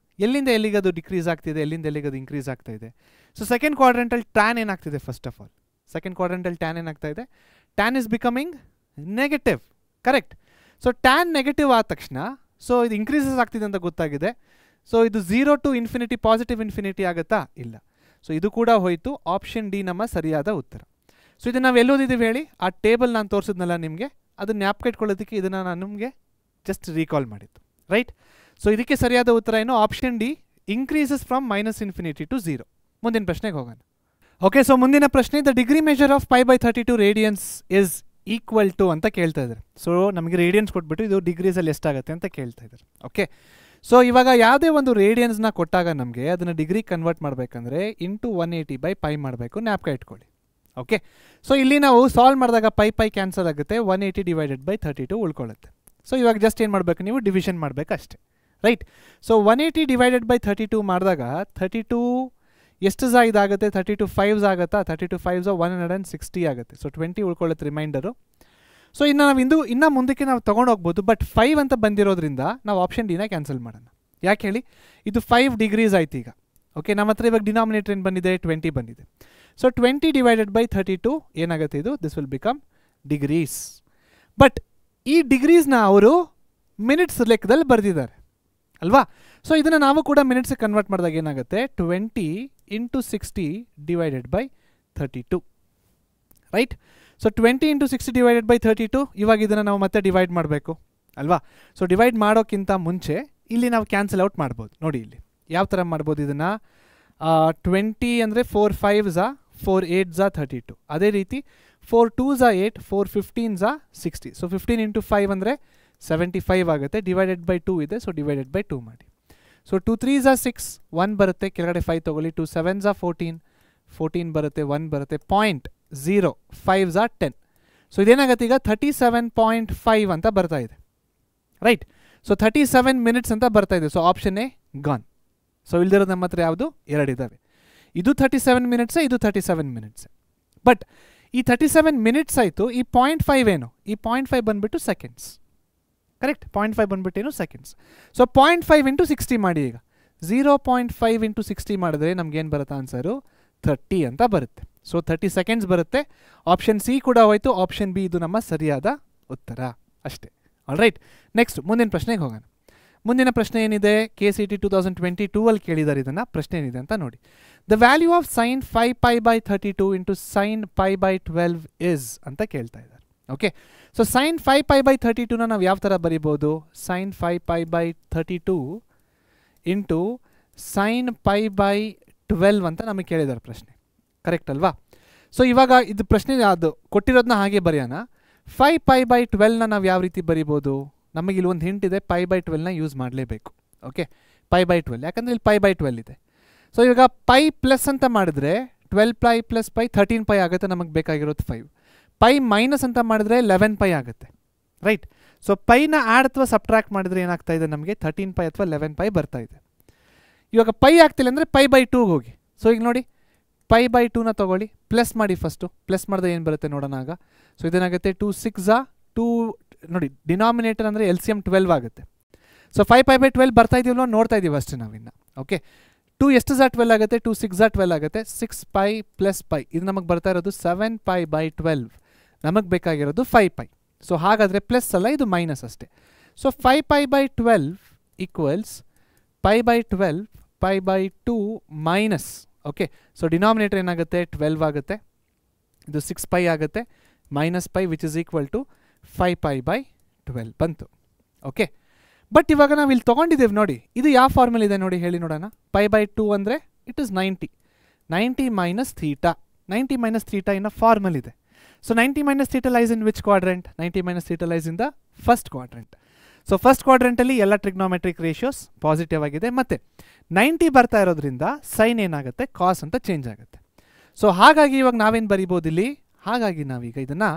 ಎಲ್ಲಿಂದ ಎಲ್ಲಿಗದು ಡಿಕ್ರೀಸ್ ಆಗ್ತಿದೆ, ಎಲ್ಲಿಂದ ಎಲ್ಲಿಗದು ಇನ್ಕ್ರೀಸ್ ಆಗ್ತಾ ಇದೆ. ಸೊ ಸೆಕೆಂಡ್ ಕ್ವಾಡ್ರೆಂಟಲ್ಲಿ ಟ್ಯಾನ್ ಏನಾಗ್ತಿದೆ? ಫಸ್ಟ್ ಆಫ್ ಆಲ್ ಸೆಕೆಂಡ್ ಕ್ವಾಡ್ರೆಂಟಲ್ಲಿ ಟ್ಯಾನ್ ಏನಾಗ್ತಾ ಇದೆ? Tan is becoming negative. Correct? So tan negative ಆದ ತಕ್ಷಣ ಸೊ ಇದು ಇನ್ಕ್ರೀಸಸ್ ಆಗ್ತಿದೆ ಅಂತ ಗೊತ್ತಾಗಿದೆ. ಸೊ ಇದು 0 to ಇನ್ಫಿನಿಟಿ ಪಾಸಿಟಿವ್ ಇನ್ಫಿನಿಟಿ ಆಗುತ್ತಾ? ಇಲ್ಲ. ಸೊ ಇದು ಕೂಡ ಹೋಯಿತು. ಆಪ್ಷನ್ ಡಿ ನಮ್ಮ ಸರಿಯಾದ ಉತ್ತರ. ಸೊ ಇದನ್ನು ನಾವು ಎಲ್ಲೋದಿದ್ದೀವಿ ಹೇಳಿ? ಆ ಟೇಬಲ್ ನಾನು ತೋರಿಸಿದ್ನಲ್ಲ ನಿಮಗೆ, ಅದನ್ನ ಜ್ಞಾಪಕ ಇಟ್ಕೊಳ್ಳೋದಕ್ಕೆ ಇದನ್ನು ನಾನು ನಿಮಗೆ ಜಸ್ಟ್ ರೀಕಾಲ್ ಮಾಡಿದ್ದು, ರೈಟ್? ಸೊ ಇದಕ್ಕೆ ಸರಿಯಾದ ಉತ್ತರ ಏನು? Option D, increases from -infinity to 0. ಮುಂದಿನ ಪ್ರಶ್ನೆಗೆ ಹೋಗೋಣ. ಓಕೆ, ಸೊ ಮುಂದಿನ ಪ್ರಶ್ನೆ, the degree measure of π/32 radians is equal to ಅಂತ ಕೇಳ್ತಾ ಇದ್ದಾರೆ. ಸೊ ನಮಗೆ ರೇಡಿಯನ್ಸ್ ಕೊಟ್ಬಿಟ್ಟು ಇದು ಡಿಗ್ರೀಸಲ್ಲಿ ಎಷ್ಟಾಗುತ್ತೆ ಅಂತ ಕೇಳ್ತಾ ಇದ್ದಾರೆ. ಓಕೆ, ಸೊ ಇವಾಗ ಯಾವುದೇ ಒಂದು ರೇಡಿಯನ್ಸ್ನ ಕೊಟ್ಟಾಗ ನಮಗೆ ಅದನ್ನು ಡಿಗ್ರಿ ಕನ್ವರ್ಟ್ ಮಾಡಬೇಕಂದ್ರೆ ಇಂಟು 180/π ಮಾಡಬೇಕು, ಜ್ಞಾಪಕ ಇಟ್ಕೊಳ್ಳಿ. ಓಕೆ, ಸೊ ಇಲ್ಲಿ ನಾವು ಸಾಲ್ವ್ ಮಾಡಿದಾಗ ಪೈ ಕ್ಯಾನ್ಸಲ್ ಆಗುತ್ತೆ, 180/32 ಉಳ್ಕೊಳ್ಳುತ್ತೆ. ಸೊ ಇವಾಗ ಜಸ್ಟ್ ಏನು ಮಾಡಬೇಕು, ನೀವು ಡಿವಿಷನ್ ಮಾಡಬೇಕು ಅಷ್ಟೇ, ರೈಟ್? ಸೊ 180/32 ಮಾಡಿದಾಗ 32 ಎಷ್ಟು ಇದಾಗುತ್ತೆ? 32 5s ಆಗುತ್ತಾ? 32 5s 160 ಆಗುತ್ತೆ. So 20 ಉಳ್ಕೊಳ್ಳುತ್ತೆ reminder. ಸೊ ಇನ್ನು ನಾವು ಇನ್ನು ಮುಂದಕ್ಕೆ ನಾವು ತೊಗೊಂಡು ಹೋಗ್ಬೋದು, ಬಟ್ 5 ಅಂತ ಬಂದಿರೋದ್ರಿಂದ ನಾವು ಆಪ್ಷನ್ ಡಿನ ಕ್ಯಾನ್ಸಲ್ ಮಾಡೋಣ. ಯಾಕೆ ಹೇಳಿ? ಇದು 5 ಡಿಗ್ರೀಸ್ ಆಯ್ತು ಈಗ. ಓಕೆ, ನಮ್ಮ ಹತ್ರ ಇವಾಗ ಡಿನಾಮಿನೇಟರ್ ಏನು ಬಂದಿದೆ? 20 ಬಂದಿದೆ. ಸೊ 20/32 ಏನಾಗುತ್ತೆ ಇದು? This will become degrees. But ಈ ಡಿಗ್ರೀಸ್ನ ಅವರು ಮಿನಿಟ್ಸ್ ಲೆಕ್ಕದಲ್ಲಿ ಬರೆದಿದ್ದಾರೆ ಅಲ್ವಾ? ಸೊ ಇದನ್ನು ನಾವು ಕೂಡ ಮಿನಿಟ್ಸ್ಗೆ ಕನ್ವರ್ಟ್ ಮಾಡಿದಾಗ ಏನಾಗುತ್ತೆ? 20 × 60/32, ರೈಟ್? ಸೊ 20 × 60/32, ಇವಾಗ ಇದನ್ನು ನಾವು ಮತ್ತೆ ಡಿವೈಡ್ ಮಾಡಬೇಕು ಅಲ್ವಾ? ಸೊ ಡಿವೈಡ್ ಮಾಡೋಕ್ಕಿಂತ ಮುಂಚೆ ಇಲ್ಲಿ ನಾವು ಕ್ಯಾನ್ಸಲ್ ಔಟ್ ಮಾಡ್ಬೋದು. ನೋಡಿ ಇಲ್ಲಿ ಯಾವ ಥರ ಮಾಡ್ಬೋದು ಇದನ್ನು? 20 ಅಂದರೆ 4 5s 4 8s 32. ಅದೇ ರೀತಿ 4 2s 8, 4 15s 60. ಸೊ 15 × 5 ಅಂದರೆ 75 ಆಗುತ್ತೆ. /2 ಇದೆ, ಸೊ /2 ಮಾಡಿ. ಸೊ 2 3s 6, 1 ಬರುತ್ತೆ, ಕೆಳಗಡೆ 5 ತೊಗೊಳ್ಳಿ. 2 7s 14, 14 ಬರುತ್ತೆ, 1 ಬರುತ್ತೆ, 0.0, 5s 10. ಸೊ ಇದೇನಾಗುತ್ತೆ ಈಗ? 37.5 ಅಂತ ಬರ್ತಾ ಇದೆ, ರೈಟ್? ಸೊ 37 ಮಿನಿಟ್ಸ್ ಅಂತ ಬರ್ತಾ ಇದೆ. So option A gone. So ಇಲ್ದಿರೋದು ನಮ್ಮ ಹತ್ರ ಯಾವುದು? 2 ಇದ್ದಾವೆ. ಇದು 37 ಮಿನಿಟ್ಸೇ, ಇದು 37 ಮಿನಿಟ್ಸ್. ಬಟ್ ಈ 37 ಮಿನಿಟ್ಸ್ ಆಯಿತು. ಈ 0.5 ಏನು? ಈ 0.5 ಬಂದುಬಿಟ್ಟು ಸೆಕೆಂಡ್ಸ್, ಕರೆಕ್ಟ್? 0.5 ಬಂದುಬಿಟ್ಟು ಏನು? ಸೆಕೆಂಡ್ಸ್. ಸೊ 0.5 × 60 ಮಾಡಿ ಈಗ. 0.5 × 60 ಮಾಡಿದ್ರೆ ನಮಗೇನು ಬರುತ್ತೆ ಆನ್ಸರು? 30 ಅಂತ ಬರುತ್ತೆ. ಸೊ 30 ಸೆಕೆಂಡ್ಸ್ ಬರುತ್ತೆ. ಆಪ್ಷನ್ ಸಿ ಕೂಡ ಹೋಯಿತು. ಆಪ್ಷನ್ ಬಿ ಇದು ನಮ್ಮ ಸರಿಯಾದ ಉತ್ತರ ಅಷ್ಟೇ. ಆಲ್ ರೈಟ್, ನೆಕ್ಸ್ಟ್ ಮುಂದಿನ ಪ್ರಶ್ನೆಗೆ ಹೋಗೋಣ. ಮುಂದಿನ ಪ್ರಶ್ನೆ ಏನಿದೆ? KCET 2022 ಅಲ್ಲಿ ಕೇಳಿದ್ದಾರೆ ಇದನ್ನು. ಪ್ರಶ್ನೆ ಏನಿದೆ ಅಂತ ನೋಡಿ. The value of sin 5π/32 × sin π/12 is ಅಂತ ಕೇಳ್ತಾ ಇದ್ದಾರೆ. ಓಕೆ, ಸೊ sin 5π/32ನ ನಾವು ಯಾವ ಥರ ಬರಿಬೋದು? sin 5π/32 × sin π/12 ಅಂತ ನಮಗೆ ಕೇಳಿದ್ದಾರೆ ಪ್ರಶ್ನೆ, ಕರೆಕ್ಟ್ ಅಲ್ವಾ? ಸೊ ಇವಾಗ ಇದು ಪ್ರಶ್ನೆ ಅದು ಕೊಟ್ಟಿರೋದನ್ನ ಹಾಗೆ ಬರೆಯೋಣ. 5π/12ನ ನಾವು ಯಾವ ರೀತಿ ಬರಿಬೋದು? ನಮಗಿಲ್ಲಿ ಒಂದು ಹಿಂಟ್ ಇದೆ, π/12ನ ಯೂಸ್ ಮಾಡಲೇಬೇಕು. ಓಕೆ, π/12 ಯಾಕಂದರೆ ಇಲ್ಲಿ π/12 ಇದೆ. ಸೊ ಇವಾಗ ಪೈ ಪ್ಲಸ್ ಅಂತ ಮಾಡಿದ್ರೆ 12π + π 13π ಆಗುತ್ತೆ. ನಮಗೆ ಬೇಕಾಗಿರೋದು 5. ಪೈ ಮೈನಸ್ ಅಂತ ಮಾಡಿದ್ರೆ 11π ಆಗುತ್ತೆ, ರೈಟ್? ಸೊ ಪೈನ ಆ್ಯಡ್ ಅಥವಾ ಸಬ್ಟ್ರಾಕ್ಟ್ ಮಾಡಿದ್ರೆ ಏನಾಗ್ತಾ ಇದೆ ನಮಗೆ? 13π ಅಥವಾ 11π ಬರ್ತಾ ಇದೆ. ಇವಾಗ ಪೈ ಆಗ್ತಿಲ್ಲ ಅಂದರೆ π/2 ಹೋಗಿ. ಸೊ ಈಗ ನೋಡಿ, π/2ನ ತೊಗೊಳ್ಳಿ, ಪ್ಲಸ್ ಮಾಡಿ ಫಸ್ಟು. ಪ್ಲಸ್ ಮಾಡಿದ್ರೆ ಏನು ಬರುತ್ತೆ ನೋಡೋಣ ಆಗ. ಸೊ ಇದೇನಾಗುತ್ತೆ? 2 6 2 ನೋಡಿ, ಡಿನಾಮಿನೇಟರ್ ಅಂದರೆ LCM 12 ಆಗುತ್ತೆ. ಸೊ 5π/12 ಬರ್ತಾ ಇದೀವಲ್ವ? ನೋಡ್ತಾ ಇದ್ದೀವಿ ಅಷ್ಟೇ ನಾವಿನ್ನು. ಓಕೆ, 2 ಎಷ್ಟು 12 ಆಗುತ್ತೆ? 2 6 12 ಆಗುತ್ತೆ. 6π + π ಇದು ನಮಗೆ ಬರ್ತಾ ಇರೋದು 7π/12. ನಮಗೆ ಬೇಕಾಗಿರೋದು 5π. ಸೊ ಹಾಗಾದರೆ ಪ್ಲಸ್ ಅಲ್ಲ, ಇದು ಮೈನಸ್ ಅಷ್ಟೇ. So 5π/12 equals π/12 π/2 minus. Okay, so denominator ಏನಾಗುತ್ತೆ? 12 ಆಗುತ್ತೆ. ಇದು 6π ಆಗುತ್ತೆ, -π ವಿಚ್ ಇಸ್ ಈಕ್ವಲ್ ಟು 5π/12 ಬಂತು. ಓಕೆ, ಬಟ್ ಇವಾಗ ನಾವು ಇಲ್ಲಿ ತೊಗೊಂಡಿದ್ದೇವೆ ನೋಡಿ, ಇದು ಯಾವ ಫಾರ್ಮಲ್ ಇದೆ ನೋಡಿ, ಹೇಳಿ ನೋಡೋಣ. π/2 ಅಂದರೆ ಇಟ್ ಇಸ್ 90. 90 - θ. 90 - θ ಇನ್ ಫಾರ್ಮಲ್ ಇದೆ. So 90 - θ lies in which quadrant? 90 - θ lies in the first quadrant. So first ಕ್ವಾಡ್ರೆಂಟಲ್ಲಿ ಎಲ್ಲ ಟ್ರಿಗ್ನೋಮೆಟ್ರಿಕ್ ರೇಷಿಯೋಸ್ ಪಾಸಿಟಿವ್ ಆಗಿದೆ. ಮತ್ತು 90 ಬರ್ತಾ ಇರೋದ್ರಿಂದ ಸೈನ್ ಏನಾಗುತ್ತೆ? ಕಾಸ್ ಅಂತ ಚೇಂಜ್ ಆಗುತ್ತೆ. ಸೊ ಹಾಗಾಗಿ ಇವಾಗ ನಾವೇನು ಬರಿಬೋದು ಇಲ್ಲಿ? ಹಾಗಾಗಿ ನಾವೀಗ ಇದನ್ನು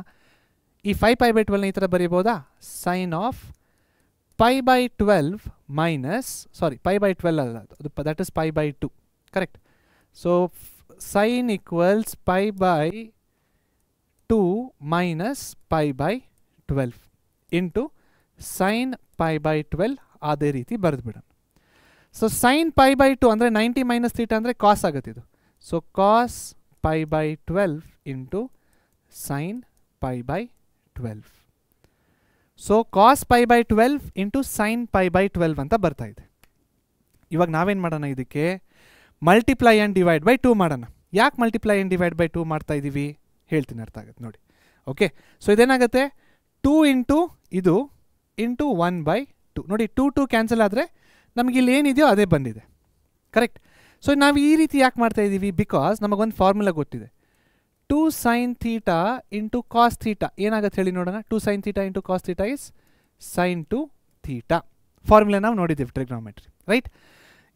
ಈ 5π/12ನ ಈ ಥರ ಬರಿಬೋದಾ? ಸೈನ್ ಆಫ್ π/12 ಮೈನಸ್, ಸಾರಿ π/12 ಅಲ್ಲ ಅದು, that is π/2, correct? So sine equals π/2 minus π/12 into sine π/12 ಅದೇ ರೀತಿ ಬರೆದ್ಬಿಡೋಣ. ಸೊ ಸೈನ್ π/2 ಅಂದರೆ 90 - θ ಅಂದರೆ ಕಾಸ್ ಆಗುತ್ತೆ ಇದು. So cos π/12 into sine π/12. So cos pi by 12 into sine pi by 12 ಅಂತ ಬರ್ತಾ ಇದೆ. ಇವಾಗ ನಾವೇನು ಮಾಡೋಣ, ಇದಕ್ಕೆ ಮಲ್ಟಿಪ್ಲೈ ಆ್ಯಂಡ್ ಡಿವೈಡ್ ಬೈ 2 ಮಾಡೋಣ. ಯಾಕೆ ಮಲ್ಟಿಪ್ಲೈ ಆ್ಯಂಡ್ ಡಿವೈಡ್ ಬೈ 2 ಮಾಡ್ತಾ ಇದ್ದೀವಿ ಹೇಳ್ತೀನಿ, ಅರ್ಥ ಆಗುತ್ತೆ ನೋಡಿ. ಓಕೆ, ಸೊ ಇದೇನಾಗುತ್ತೆ 2 ಇಂಟು ಇದು ಇಂಟು 1/2 ನೋಡಿ. 2 ಕ್ಯಾನ್ಸಲ್ ಆದರೆ ನಮಗೆ ಇಲ್ಲಿ ಏನಿದೆಯೋ ಅದೇ ಬಂದಿದೆ, ಕರೆಕ್ಟ್. ಸೊ ನಾವು ಈ ರೀತಿ ಯಾಕೆ ಮಾಡ್ತಾ ಇದ್ದೀವಿ, ಬಿಕಾಸ್ ನಮಗೊಂದು ಫಾರ್ಮುಲಾ ಗೊತ್ತಿದೆ. 2 sine theta into cos theta ಏನಾಗುತ್ತೆ ಹೇಳಿ ನೋಡೋಣ. 2 sine theta into cos theta is sine 2 theta. Formula ನಾವು ನೋಡಿದ್ದೀವಿ ಟ್ರಿಗ್ನೋಮೆಟ್ರಿ, ರೈಟ್.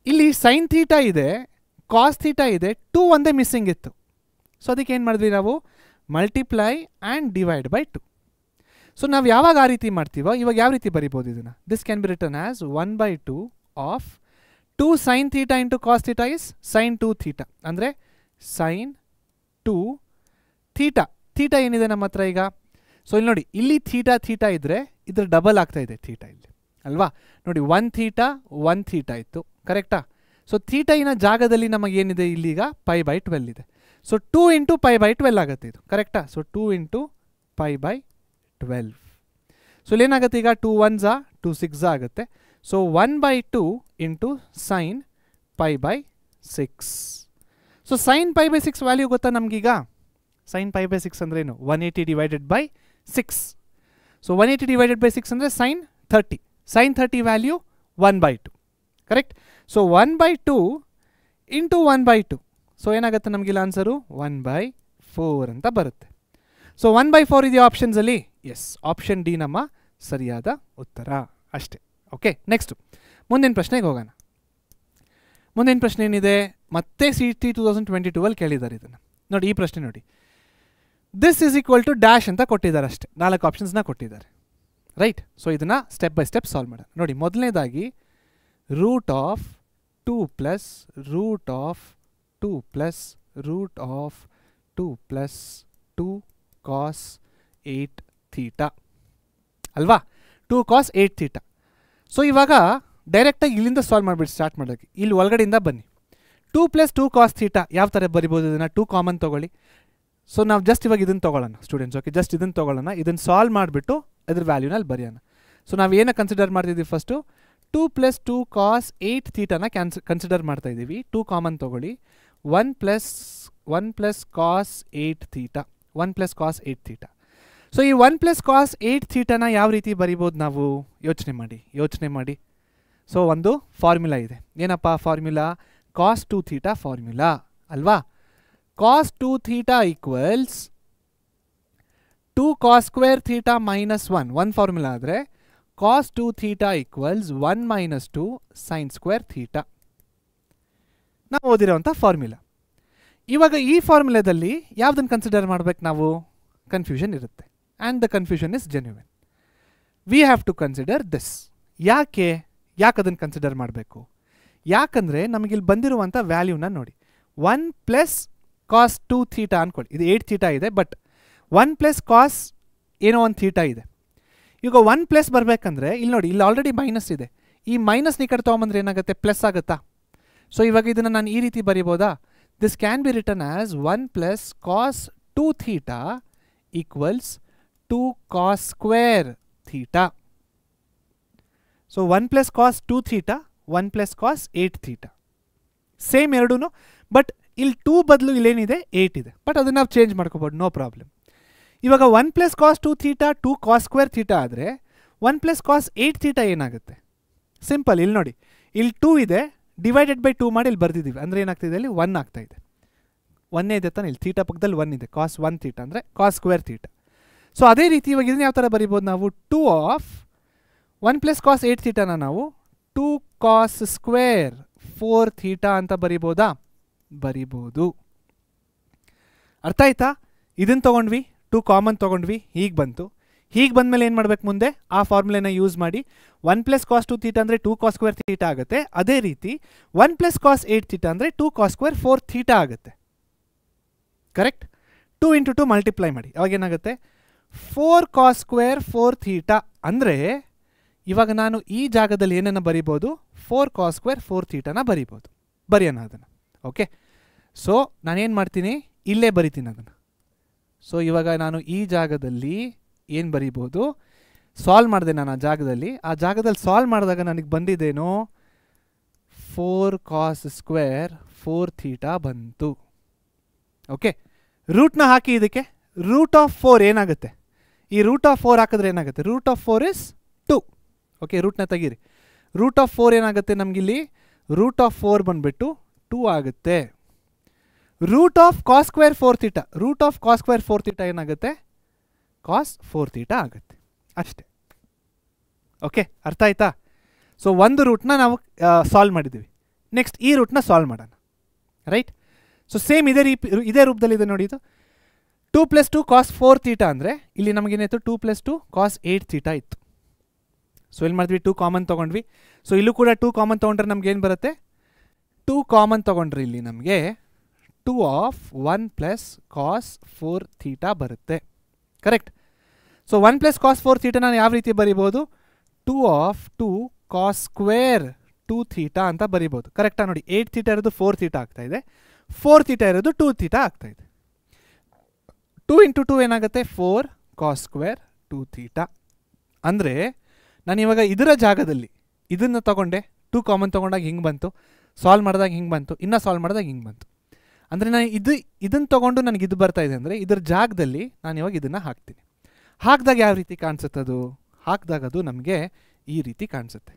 ಇಲ್ಲಿ ಸೈನ್ ಥೀಟಾ ಇದೆ, ಕಾಸ್ ಥೀಟಾ ಇದೆ, 2 ಒಂದೇ ಮಿಸ್ಸಿಂಗ್ ಇತ್ತು. ಸೊ ಅದಕ್ಕೆ ಏನು ಮಾಡಿದ್ವಿ ನಾವು, multiply and divide by 2. So ನಾವು ಯಾವಾಗ ಆ ರೀತಿ ಮಾಡ್ತೀವೋ ಇವಾಗ ಯಾವ ರೀತಿ ಬರಿಬೋದು ಇದನ್ನು, this can be written as 1/2 of 2 sine theta into cos theta is sine 2 theta, ಅಂದರೆ ಸೈನ್ 2 ಥೀಟಾ. ಥೀಟಾ ಏನಿದೆ ನಮ್ಮ ಹತ್ರ ಈಗ, ಸೊ ಇಲ್ಲಿ ನೋಡಿ, ಇಲ್ಲಿ ಥೀಟಾ ಇದ್ದರೆ ಇದ್ರ ಡಬಲ್ ಆಗ್ತಾ ಇದೆ ಥೀಟಾ ಇಲ್ಲಿ ಅಲ್ವಾ. ನೋಡಿ 1 ಥೀಟಾ ಇತ್ತು, ಕರೆಕ್ಟಾ. ಸೊ ಥೀಟೈನ ಜಾಗದಲ್ಲಿ ನಮಗೇನಿದೆ ಇಲ್ಲಿಗ ಪೈ ಬೈ 12 ಇದೆ. ಸೊ 2 ಇಂಟು ಪೈ ಬೈ 12 ಆಗುತ್ತೆ ಇದು, ಕರೆಕ್ಟಾ. So 2 into pi by 12. So ಇಲ್ಲೇನಾಗುತ್ತೆ ಈಗ 2 1s 2 6 ಆಗುತ್ತೆ. So 1/2 into sine pi by 6. So sine pi by 6 value ಗೊತ್ತಾ ನಮಗೀಗ. ಸೈನ್ ಪೈ ಬೈ 6 ಅಂದ್ರೆ ಏನು, 180 divided by 6. So 180 divided by 6 ಅಂದರೆ sine 30. Sine 30 value 1/2, correct. So 1/2 into 1/2. So ಏನಾಗುತ್ತೆ ನಮಗಿಲ್ಲ ಆನ್ಸರು 1/4 ಅಂತ ಬರುತ್ತೆ. ಸೊ 1/4 ಇದೆಯಾ ಆಪ್ಷನ್ಸಲ್ಲಿ? ಎಸ್, ಆಪ್ಷನ್ ಡಿ ನಮ್ಮ ಸರಿಯಾದ ಉತ್ತರ ಅಷ್ಟೇ. ಓಕೆ, ನೆಕ್ಸ್ಟು ಮುಂದಿನ ಪ್ರಶ್ನೆಗೆ ಹೋಗೋಣ. ಮುಂದಿನ ಪ್ರಶ್ನೆ ಏನಿದೆ, ಮತ್ತೆ CT 2022 ಕೇಳಿದ್ದಾರೆ ಇದನ್ನು ನೋಡಿ. ಈ ಪ್ರಶ್ನೆ ನೋಡಿ, this is equal to dash ಅಂತ ಕೊಟ್ಟಿದ್ದಾರೆ ಅಷ್ಟೇ, 4 ಆಪ್ಷನ್ಸ್ನ ಕೊಟ್ಟಿದ್ದಾರೆ, ರೈಟ್. ಸೊ ಇದನ್ನು ಸ್ಟೆಪ್ ಬೈ ಸ್ಟೆಪ್ ಸಾಲ್ವ್ ಮಾಡೋಣ ನೋಡಿ. ಮೊದಲನೇದಾಗಿ root of 2 plus root of 2 plus root of 2 plus 2 cos 8 theta ಅಲ್ವಾ. 2 ಕಾಸ್ 8 ಥೀಟಾ. ಸೊ ಇವಾಗ ಡೈರೆಕ್ಟಾಗಿ ಇಲ್ಲಿಂದ ಸಾಲ್ವ್ ಮಾಡಿಬಿಟ್ಟು ಸ್ಟಾರ್ಟ್ ಮಾಡೋಕ್ಕೆ, ಇಲ್ಲಿ ಒಳಗಡೆಯಿಂದ ಬನ್ನಿ. 2 ಪ್ಲಸ್ 2 ಕಾಸ್ ಥೀಟಾ ಯಾವ ಥರ ಬರಿಬೋದು ಇದನ್ನು, 2 ಕಾಮನ್ ತೊಗೊಳ್ಳಿ. ಸೊ ನಾವು ಜಸ್ಟ್ ಇವಾಗ ಇದನ್ನು ತೊಗೊಳ್ಳೋಣ ಸ್ಟೂಡೆಂಟ್ಸ್. ಓಕೆ, ಜಸ್ಟ್ ಇದನ್ನು ತೊಗೊಳ್ಳೋಣ, ಇದನ್ನು ಸಾಲ್ವ್ ಮಾಡಿಬಿಟ್ಟು ಅದ್ರ ವ್ಯಾಲ್ಯೂನಲ್ಲಿ ಬರೆಯೋಣ. ಸೊ ನಾವು ಏನು ಕನ್ಸಿಡರ್ ಮಾಡ್ತಿದ್ದೀವಿ ಫಸ್ಟು, 2 ಪ್ಲಸ್ 2 ಕಾಸ್ 8 ಥೀಟಾನ ಕನ್ಸಿಡರ್ ಮಾಡ್ತಾ ಇದ್ದೀವಿ. 2 ಕಾಮನ್ ತೊಗೊಳ್ಳಿ. 1 plus cos 8 theta, 1 plus cos 8 theta. So ಈ 1 ಪ್ಲಸ್ ಕಾಸ್ 8 ಥೀಟಾನ ಯಾವ ರೀತಿ ಬರಿಬೋದು ನಾವು, ಯೋಚನೆ ಮಾಡಿ. ಸೊ ಒಂದು ಫಾರ್ಮುಲಾ ಇದೆ, ಏನಪ್ಪ ಫಾರ್ಮುಲಾ, ಕಾಸ್ 2 ಥೀಟಾ ಫಾರ್ಮುಲಾ ಅಲ್ವಾ. Cos 2 theta equals 2 cos square theta minus 1 formula ಆದರೆ, cos 2 theta equals 1 minus 2 sine square theta, ನಾವು ಓದಿರೋವಂಥ ಫಾರ್ಮುಲಾ. ಇವಾಗ ಈ ಫಾರ್ಮುಲಾದಲ್ಲಿ ಯಾವುದನ್ನು ಕನ್ಸಿಡರ್ ಮಾಡಬೇಕು ನಾವು, ಕನ್ಫ್ಯೂಷನ್ ಇರುತ್ತೆ. And the confusion is genuine. We have to consider this. ಯಾಕೆ ಅದನ್ನು ಕನ್ಸಿಡರ್ ಮಾಡಬೇಕು, ಯಾಕಂದರೆ ನಮಗಿಲ್ಲಿ ಬಂದಿರುವಂಥ ವ್ಯಾಲ್ಯೂನ ನೋಡಿ. 1 ಪ್ಲಸ್ ಕಾಸ್ 2 ಥೀಟಾ ಅಂದ್ಕೊಳ್ಳಿ, ಇದು 8 ಥೀಟಾ ಇದೆ, ಬಟ್ 1 ಪ್ಲಸ್ ಕಾಸ್ ಏನೋ ಒಂದು ಥೀಟಾ ಇದೆ. ಈಗ 1 ಪ್ಲಸ್ ಬರಬೇಕಂದ್ರೆ ಇಲ್ಲಿ ನೋಡಿ, ಇಲ್ಲಿ ಆಲ್ರೆಡಿ ಮೈನಸ್ ಇದೆ. ಈ ಮೈನಸ್ ಈ ಕಡೆ ತೊಗೊಂಬಂದ್ರೆ ಏನಾಗುತ್ತೆ, ಪ್ಲಸ್ ಆಗುತ್ತಾ. ಸೊ ಇವಾಗ ಇದನ್ನು ನಾನು ಈ ರೀತಿ ಬರಿಬೋದಾ, this can be written as 1 plus cos 2 theta equals 2 cos square theta. So 1 plus cos 2 theta, 1 plus cos 8 theta same ಎರಡೂ. ಬಟ್ ಇಲ್ಲಿ 2 ಬದಲು ಇಲ್ಲೇನಿದೆ 8 ಇದೆ, ಬಟ್ ಅದನ್ನು ನಾವು ಚೇಂಜ್ ಮಾಡ್ಕೋಬೋದು, ನೋ ಪ್ರಾಬ್ಲಮ್. ಇವಾಗ 1 plus cos 2 theta 2 cos square theta ಆದರೆ 1 plus cos 8 theta ಏನಾಗುತ್ತೆ, ಸಿಂಪಲ್. ಇಲ್ಲಿ ನೋಡಿ, ಇಲ್ಲಿ 2 ಇದೆ, ಡಿವೈಡೆಡ್ ಬೈ 2 ಮಾಡಿ ಇಲ್ಲಿ ಬರ್ದಿದ್ದೀವಿ, ಅಂದರೆ ಏನಾಗ್ತಿದೆ, ಇಲ್ಲಿ 1 ಆಗ್ತಾ ಇದೆ. 1 ಇದೆ ತಾನೆ, ಇಲ್ಲಿ ಥೀಟಾ ಪಕ್ಕದಲ್ಲಿ 1 ಇದೆ, ಕಾಸ್ 1 ಥೀಟಾ ಅಂದರೆ ಕಾಸ್ ಸ್ಕ್ವೇರ್ ಥೀಟಾ. ಸೊ ಅದೇ ರೀತಿ ಇವಾಗ ಇದನ್ನು ಯಾವ ಥರ ಬರಿಬೋದು ನಾವು, 2 ಆಫ್ 1 ಪ್ಲಸ್ ಕಾಸ್ 8 ಥೀಟಾನ ನಾವು 2 ಕಾಸ್ ಸ್ಕ್ವೇರ್ 4 ಥೀಟಾ ಅಂತ ಬರಿಬೋದಾ, ಬರಿಬೋದು. ಅರ್ಥ ಆಯ್ತಾ. ಇದನ್ನು ತೊಗೊಂಡ್ವಿ, 2 ಕಾಮನ್ ತೊಗೊಂಡ್ವಿ, ಹೀಗೆ ಬಂತು. ಹೀಗೆ ಬಂದಮೇಲೆ ಏನು ಮಾಡಬೇಕು, ಮುಂದೆ ಆ ಫಾರ್ಮುಲಾನ ಯೂಸ್ ಮಾಡಿ 1 ಪ್ಲಸ್ ಕಾಸ್ 2 ಥೀಟಾ ಅಂದರೆ 2 ಕಾಸ್ ಸ್ಕ್ವೇರ್ ಥೀಟಾ ಆಗುತ್ತೆ. ಅದೇ ರೀತಿ 1 ಪ್ಲಸ್ ಕಾಸ್ 8 ಥೀಟಾ ಅಂದರೆ 2 ಕಾಸ್ ಸ್ಕ್ವೇರ್ 4 ಥೀಟಾ ಆಗುತ್ತೆ, ಕರೆಕ್ಟ್. 2 ಇಂಟು 2 ಮಲ್ಟಿಪ್ಲೈ ಮಾಡಿ, ಅವಾಗೇನಾಗುತ್ತೆ 4 ಕಾಸ್ ಸ್ಕ್ವೇರ್ 4 ಥೀಟಾ. ಅಂದರೆ ಇವಾಗ ನಾನು ಈ ಜಾಗದಲ್ಲಿ ಏನನ್ನು ಬರಿಬೋದು, 4 ಕಾಸ್ ಸ್ಕ್ವೇರ್ 4 ಥೀಟಾನ ಬರಿಬೋದು. ಬರೆಯೋಣ ಅದನ್ನು. ಓಕೆ, ಸೊ ನಾನೇನು ಮಾಡ್ತೀನಿ, ಇಲ್ಲೇ ಬರಿತೀನಿ ಅದನ್ನು. ಸೊ ಇವಾಗ ನಾನು ಈ ಜಾಗದಲ್ಲಿ ಏನು ಬರಿಬೋದು, ಸಾಲ್ವ್ ಮಾಡಿದೆ ನಾನು ಆ ಜಾಗದಲ್ಲಿ ಸಾಲ್ವ್ ಮಾಡಿದಾಗ ನನಗೆ ಬಂದಿದ್ದೇನೋ 4 cos ಸ್ಕ್ವೇರ್ 4 ಥೀಟಾ ಬಂತು. ಓಕೆ, ರೂಟ್ನ ಹಾಕಿ ಇದಕ್ಕೆ ರೂಟ್ ಆಫ್ 4 ಏನಾಗುತ್ತೆ, ಈ ರೂಟ್ ಆಫ್ 4 ಹಾಕಿದ್ರೆ ಏನಾಗುತ್ತೆ, ರೂಟ್ ಆಫ್ 4 ಇಸ್ 2. ಓಕೆ, ರೂಟ್ನ ತೆಗೀರಿ. ರೂಟ್ ಆಫ್ 4 ಏನಾಗುತ್ತೆ ನಮಗಿಲ್ಲಿ, ರೂಟ್ ಆಫ್ 4 ಬಂದುಬಿಟ್ಟು 2 ಆಗುತ್ತೆ. Root of cos square 4 theta, root of cos square 4 theta ಏನಾಗುತ್ತೆ, ಕಾಸ್ 4 ಥೀಟಾ ಆಗುತ್ತೆ ಅಷ್ಟೇ. ಓಕೆ, ಅರ್ಥ ಆಯ್ತಾ? ಸೊ ಒಂದು ರೂಟ್ನ ನಾವು ಸಾಲ್ವ್ ಮಾಡಿದ್ದೀವಿ. ನೆಕ್ಸ್ಟ್ ಈ ರೂಟ್ನ ಸಾಲ್ವ್ ಮಾಡೋಣ, ರೈಟ್? ಸೊ ಸೇಮ್ ಇದೇ ರೂಪದಲ್ಲಿದೆ ನೋಡಿ. ಇದು 2 + 2 cos 4 ಥೀಟಾ ಅಂದರೆ ಇಲ್ಲಿ ನಮಗೇನಾಯಿತು, 2 + 2 cos 8 ಥೀಟಾ ಇತ್ತು. ಸೊ ಇಲ್ಲಿ ಮಾಡಿದ್ವಿ 2 ಕಾಮನ್ ತೊಗೊಂಡ್ವಿ. ಸೊ ಇಲ್ಲೂ ಕೂಡ 2 ಕಾಮನ್ ತೊಗೊಂಡ್ರೆ ನಮ್ಗೇನು ಬರುತ್ತೆ, 2 ಕಾಮನ್ ತೊಗೊಂಡ್ರೆ ಇಲ್ಲಿ ನಮಗೆ 2 ಆಫ್ 1 + cos 4 ಥೀಟಾ ಬರುತ್ತೆ. ಕರೆಕ್ಟ್? ಸೊ 1 + cos 4 ಥೀಟಾ ನಾನು ಯಾವ ರೀತಿ ಬರಿಬೋದು, 2 ಆಫ್ 2 cos ಸ್ಕ್ವೇರ್ 2 ಥೀಟಾ ಅಂತ ಬರಿಬೋದು. ಕರೆಕ್ಟಾ? ನೋಡಿ, 8 ಥೀಟಾ ಇರೋದು 4 ಥೀಟಾ ಆಗ್ತಾ ಇದೆ, 4 ಥೀಟಾ ಇರೋದು 2 ಥೀಟಾ ಆಗ್ತಾ ಇದೆ. 2 × 2 ಏನಾಗುತ್ತೆ, 4 cos ಸ್ಕ್ವೇರ್ 2 ಥೀಟಾ. ಅಂದರೆ ನಾನು ಇವಾಗ ಇದರ ಜಾಗದಲ್ಲಿ ಇದನ್ನು ತೊಗೊಂಡೆ, 2 ಕಾಮನ್ ತೊಗೊಂಡಾಗ ಹಿಂಗೆ ಬಂತು, ಸಾಲ್ವ್ ಮಾಡಿದಾಗ ಹಿಂಗೆ ಬಂತು, ಇನ್ನೂ ಸಾಲ್ವ್ ಮಾಡಿದಾಗ ಹಿಂಗೆ ಬಂತು. ಅಂದರೆ ನಾನು ಇದನ್ನು ತೊಗೊಂಡು ನನಗೆ ಇದು ಬರ್ತಾ ಇದೆ ಅಂದರೆ ಇದರ ಜಾಗದಲ್ಲಿ ನಾನು ಇವಾಗ ಇದನ್ನು ಹಾಕ್ತೀನಿ. ಹಾಕಿದಾಗ ಯಾವ ರೀತಿ ಕಾಣಿಸುತ್ತೆ ಅದು, ಹಾಕಿದಾಗ ಅದು ನಮಗೆ ಈ ರೀತಿ ಕಾಣಿಸುತ್ತೆ.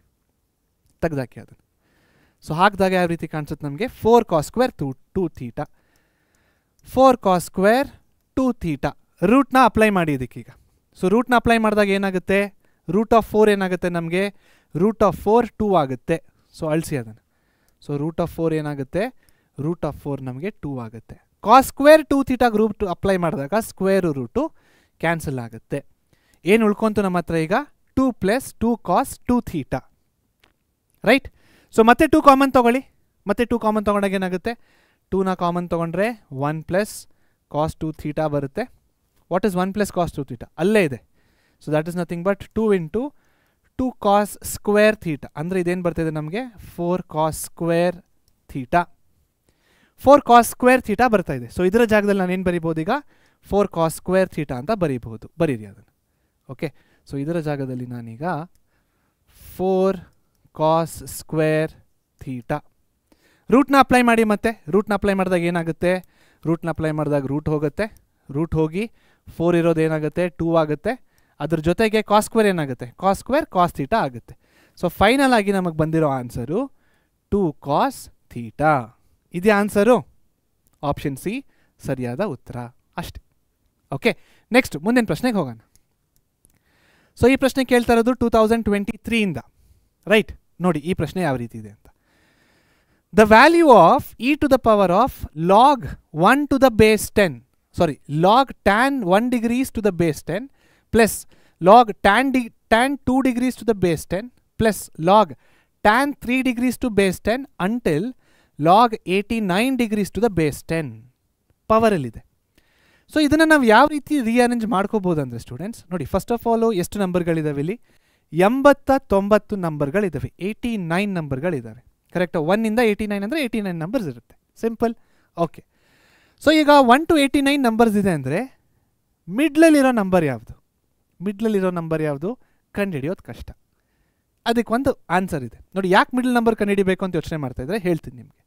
ತೆಗ್ದಾಕಿ ಅದನ್ನು. ಸೊ ಹಾಕಿದಾಗ ಯಾವ ರೀತಿ ಕಾಣಿಸುತ್ತೆ ನಮಗೆ, 4 cos square 2 theta, 4 cos square 2 theta. ರೂಟ್ನ ಅಪ್ಲೈ ಮಾಡಿ ಇದಕ್ಕೀಗ. ಸೊ ರೂಟ್ನ ಅಪ್ಲೈ ಮಾಡಿದಾಗ ಏನಾಗುತ್ತೆ, ರೂಟ್ ಆಫ್ 4 ಏನಾಗುತ್ತೆ ನಮಗೆ, ರೂಟ್ ಆಫ್ 4 2 ಆಗುತ್ತೆ. ಸೊ ಅಳಿಸಿ ಅದನ್ನು. ಸೊ ರೂಟ್ ಆಫ್ 4 ಏನಾಗುತ್ತೆ, ರೂಟ್ ಆಫ್ 4 ನಮಗೆ 2 ಆಗುತ್ತೆ. ಕಾಸ್ ಸ್ಕ್ವೇರ್ 2 ಥೀಟಾಗ ರೂಟ್ ಅಪ್ಲೈ ಮಾಡಿದಾಗ ಸ್ಕ್ವೇರು ರೂಟು ಕ್ಯಾನ್ಸಲ್ ಆಗುತ್ತೆ. ಏನು ಉಳ್ಕೊಂತು ನಮ್ಮ ಹತ್ರ ಈಗ, 2 + 2 cos 2 ಥೀಟಾ, ರೈಟ್? ಸೊ ಮತ್ತೆ 2 ಕಾಮನ್ ತೊಗೊಳ್ಳಿ. ಮತ್ತೆ 2 ಕಾಮನ್ ತೊಗೊಂಡಾಗ ಏನಾಗುತ್ತೆ, 2ನ ಕಾಮನ್ ತೊಗೊಂಡ್ರೆ 1 + cos 2 ಥೀಟಾ ಬರುತ್ತೆ. ವಾಟ್ ಇಸ್ 1 + cos 2 ಥೀಟಾ, ಅಲ್ಲೇ ಇದೆ. So that is nothing but 2 × 2 cos square theta. ಅಂದರೆ ಇದೇನು ಬರ್ತಾಯಿದೆ ನಮಗೆ, 4 cos square theta, 4 cos square theta ಬರ್ತಾ ಇದೆ. ಸೊ ಇದರ ಜಾಗದಲ್ಲಿ ನಾನು ಏನು ಬರೀಬೋದು ಈಗ, 4 cos ಸ್ಕ್ವೇರ್ ಥೀಟಾ ಅಂತ ಬರೀಬಹುದು. ಬರೀರಿ ಅದನ್ನು. ಓಕೆ, ಸೊ ಇದರ ಜಾಗದಲ್ಲಿ ನಾನೀಗ 4 cos ಸ್ಕ್ವೇರ್ ಥೀಟಾ. ರೂಟ್ನ ಅಪ್ಲೈ ಮಾಡಿ. ಮತ್ತೆ ರೂಟ್ನ ಅಪ್ಲೈ ಮಾಡಿದಾಗ ಏನಾಗುತ್ತೆ, ರೂಟ್ನ ಅಪ್ಲೈ ಮಾಡಿದಾಗ ರೂಟ್ ಹೋಗುತ್ತೆ, ರೂಟ್ ಹೋಗಿ 4 ಇರೋದು ಏನಾಗುತ್ತೆ 2 ಆಗುತ್ತೆ. ಅದ್ರ ಜೊತೆಗೆ ಕಾಸ್ ಸ್ಕ್ವೇರ್ ಏನಾಗುತ್ತೆ, ಕಾಸ್ ಸ್ಕ್ವೇರ್ ಕಾಸ್ ಥೀಟಾ ಆಗುತ್ತೆ. ಸೊ ಫೈನಲ್ ಆಗಿ ನಮಗೆ ಬಂದಿರೋ ಆನ್ಸರು 2 cos ಥೀಟಾ. ಇದೇ ಆನ್ಸರು, ಆಪ್ಷನ್ ಸಿ ಸರಿಯಾದ ಉತ್ತರ ಅಷ್ಟೆ. ಓಕೆ, ನೆಕ್ಸ್ಟ್ ಮುಂದಿನ ಪ್ರಶ್ನೆಗೆ ಹೋಗೋಣ. ಸೊ ಈ ಪ್ರಶ್ನೆ ಕೇಳ್ತಾ ಇರೋದು 2023ಇಂದ, ರೈಟ್? ನೋಡಿ ಈ ಪ್ರಶ್ನೆ ಯಾವ ರೀತಿ ಇದೆ ಅಂತ. The value of e to the power of log 1 to the base 10, sorry, log tan 1 degrees to the base 10 plus log tan 2 degrees to the base 10 plus log tan 3 degrees to base 10 until log 89 degrees to the base 10 ಪವರಲ್ಲಿದೆ. So ಇದನ್ನು ನಾವು ಯಾವ ರೀತಿ rearrange ಮಾಡ್ಕೋಬೋದು ಅಂದರೆ students ನೋಡಿ, first of all ಎಷ್ಟು ನಂಬರ್ಗಳಿದ್ದಾವೆ ಇಲ್ಲಿ, 89 ನಂಬರ್ಗಳಿದ್ದಾವೆ, 89 ನಂಬರ್ಗಳಿದ್ದಾವೆ. ಕರೆಕ್ಟಾ? 1ಇಂದ 89 ಅಂದರೆ 89 ನಂಬರ್ಸ್ ಇರುತ್ತೆ. ಸಿಂಪಲ್. ಓಕೆ, ಸೊ ಈಗ 1 to 89 ನಂಬರ್ಸ್ ಇದೆ ಅಂದರೆ ಮಿಡ್ಲಲ್ಲಿರೋ ನಂಬರ್ ಯಾವುದು, ಮಿಡ್ಲಲ್ಲಿರೋ ನಂಬರ್ ಯಾವುದು ಕಂಡುಹಿಡಿಯೋದು ಕಷ್ಟ. ಅದಕ್ಕೆ ಒಂದು ಆನ್ಸರ್ ಇದೆ ನೋಡಿ. ಯಾಕೆ ಮಿಡ್ಲ್ ನಂಬರ್ ಕಂಡುಹಿಡಿಬೇಕು ಅಂತ ಯೋಚನೆ ಮಾಡ್ತಾ ಇದ್ರೆ ಹೇಳ್ತೀನಿ ನಿಮಗೆ.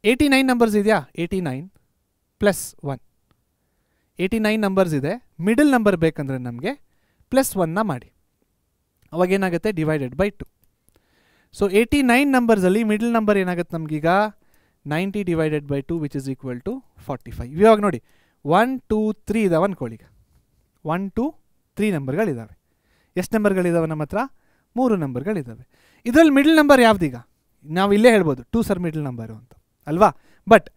89 ನಂಬರ್ಸ್ ಇದೆಯಾ, 89 + 1, 89 ನಂಬರ್ಸ್ ಇದೆ. ಮಿಡಲ್ ನಂಬರ್ ಬೇಕಂದ್ರೆ ನಮಗೆ +1ನ ಮಾಡಿ, ಅವಾಗೇನಾಗುತ್ತೆ ಡಿವೈಡೆಡ್ ಬೈ 2. ಸೊ 89 ನಂಬರ್ಸಲ್ಲಿ ಮಿಡಲ್ ನಂಬರ್ ಏನಾಗುತ್ತೆ ನಮಗೀಗ 90 divided by 2 which is equal to 45. ಇವಾಗ ನೋಡಿ 1 2 3 ಇದಾವೆ ಅನ್ಕೊಳ್ಳಿ. ಈಗ 1 2 3 ನಂಬರ್ಗಳಿದ್ದಾವೆ. ಎಷ್ಟು ನಂಬರ್ಗಳಿದ್ದಾವೆ ನಮ್ಮ ಹತ್ರ, 3 ನಂಬರ್ಗಳಿದ್ದಾವೆ. ಇದರಲ್ಲಿ ಮಿಡಲ್ ನಂಬರ್ ಯಾವುದೀಗ, ನಾವು ಇಲ್ಲೇ ಹೇಳ್ಬೋದು 2 ಸರ್ ಮಿಡಲ್ ನಂಬರು ಅಂತ ಅಲ್ವಾ. ಬಟ್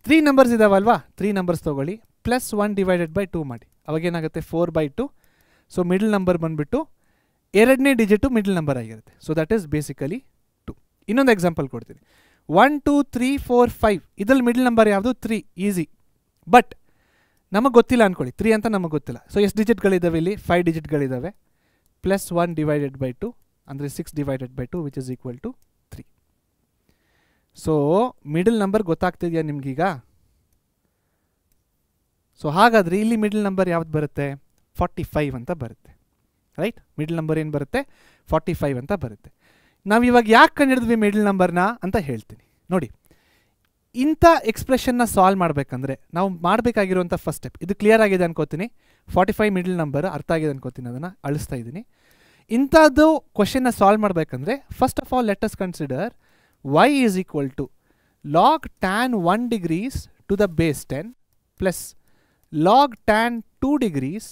3 ನಂಬರ್ಸ್ ಇದಾವಲ್ವಾ, 3 ನಂಬರ್ಸ್ ತೊಗೊಳ್ಳಿ, +1 ಡಿವೈಡೆಡ್ ಬೈ 2 ಮಾಡಿ, ಅವಾಗೇನಾಗುತ್ತೆ 4/2. ಸೊ ಮಿಡಲ್ ನಂಬರ್ ಬಂದುಬಿಟ್ಟು ಎರಡನೇ ಡಿಜಿಟು ಮಿಡಲ್ ನಂಬರ್ ಆಗಿರುತ್ತೆ. So that is basically 2. ಇನ್ನೊಂದು ಎಕ್ಸಾಂಪಲ್ ಕೊಡ್ತೀನಿ. 1 2 3 4 5 ಇದರಲ್ಲಿ ಮಿಡಲ್ ನಂಬರ್ ಯಾವುದು 3, ಈಸಿ. ಬಟ್ ನಮಗೆ ಗೊತ್ತಿಲ್ಲ ಅಂದ್ಕೊಳ್ಳಿ, 3 ಅಂತ ನಮಗೆ ಗೊತ್ತಿಲ್ಲ. ಸೊ ಎಷ್ಟು ಡಿಜಿಟ್ಗಳಿದ್ದಾವೆ ಇಲ್ಲಿ, 5 ಡಿಜಿಟ್ಗಳಿದ್ದಾವೆ. +1 ಡಿವೈಡೆಡ್ ಬೈ 2 ಅಂದರೆ 6 divided by 2 which is equal to 3. So middle number ಗೊತ್ತಾಗ್ತಿದೆಯಾ ನಿಮಗೀಗ. ಸೊ ಹಾಗಾದರೆ ಇಲ್ಲಿ ಮಿಡಲ್ ನಂಬರ್ ಯಾವ್ದು ಬರುತ್ತೆ, 45 ಅಂತ ಬರುತ್ತೆ ರೈಟ್. ಮಿಡಲ್ ನಂಬರ್ ಏನು ಬರುತ್ತೆ 45 ಅಂತ ಬರುತ್ತೆ. ನಾವು ಇವಾಗ ಯಾಕೆ ಕಂಡುಹಿಡಿದ್ವಿ ಮಿಡಲ್ ನಂಬರ್ನ ಅಂತ ಹೇಳ್ತೀನಿ ನೋಡಿ. ಇಂಥ ಎಕ್ಸ್ಪ್ರೆಷನ್ನ ಸಾಲ್ವ್ ಮಾಡಬೇಕಂದ್ರೆ ನಾವು ಮಾಡಬೇಕಾಗಿರುವಂಥ ಫಸ್ಟ್ ಸ್ಟೆಪ್, ಇದು ಕ್ಲಿಯರ್ ಆಗಿದೆ ಅನ್ಕೋತೀನಿ. 45 ಮಿಡಲ್ ನಂಬರ್ ಅರ್ಥ ಆಗಿದೆ ಅನ್ಕೋತೀನಿ, ಅದನ್ನು ಅಳಿಸ್ತಾ ಇದ್ದೀನಿ. ಇಂಥದ್ದು ಕ್ವಶನ್ನ ಸಾಲ್ವ್ ಮಾಡಬೇಕಂದ್ರೆ first of all let us consider y is equal to log tan 1 degrees to the base 10 plus log tan 2 degrees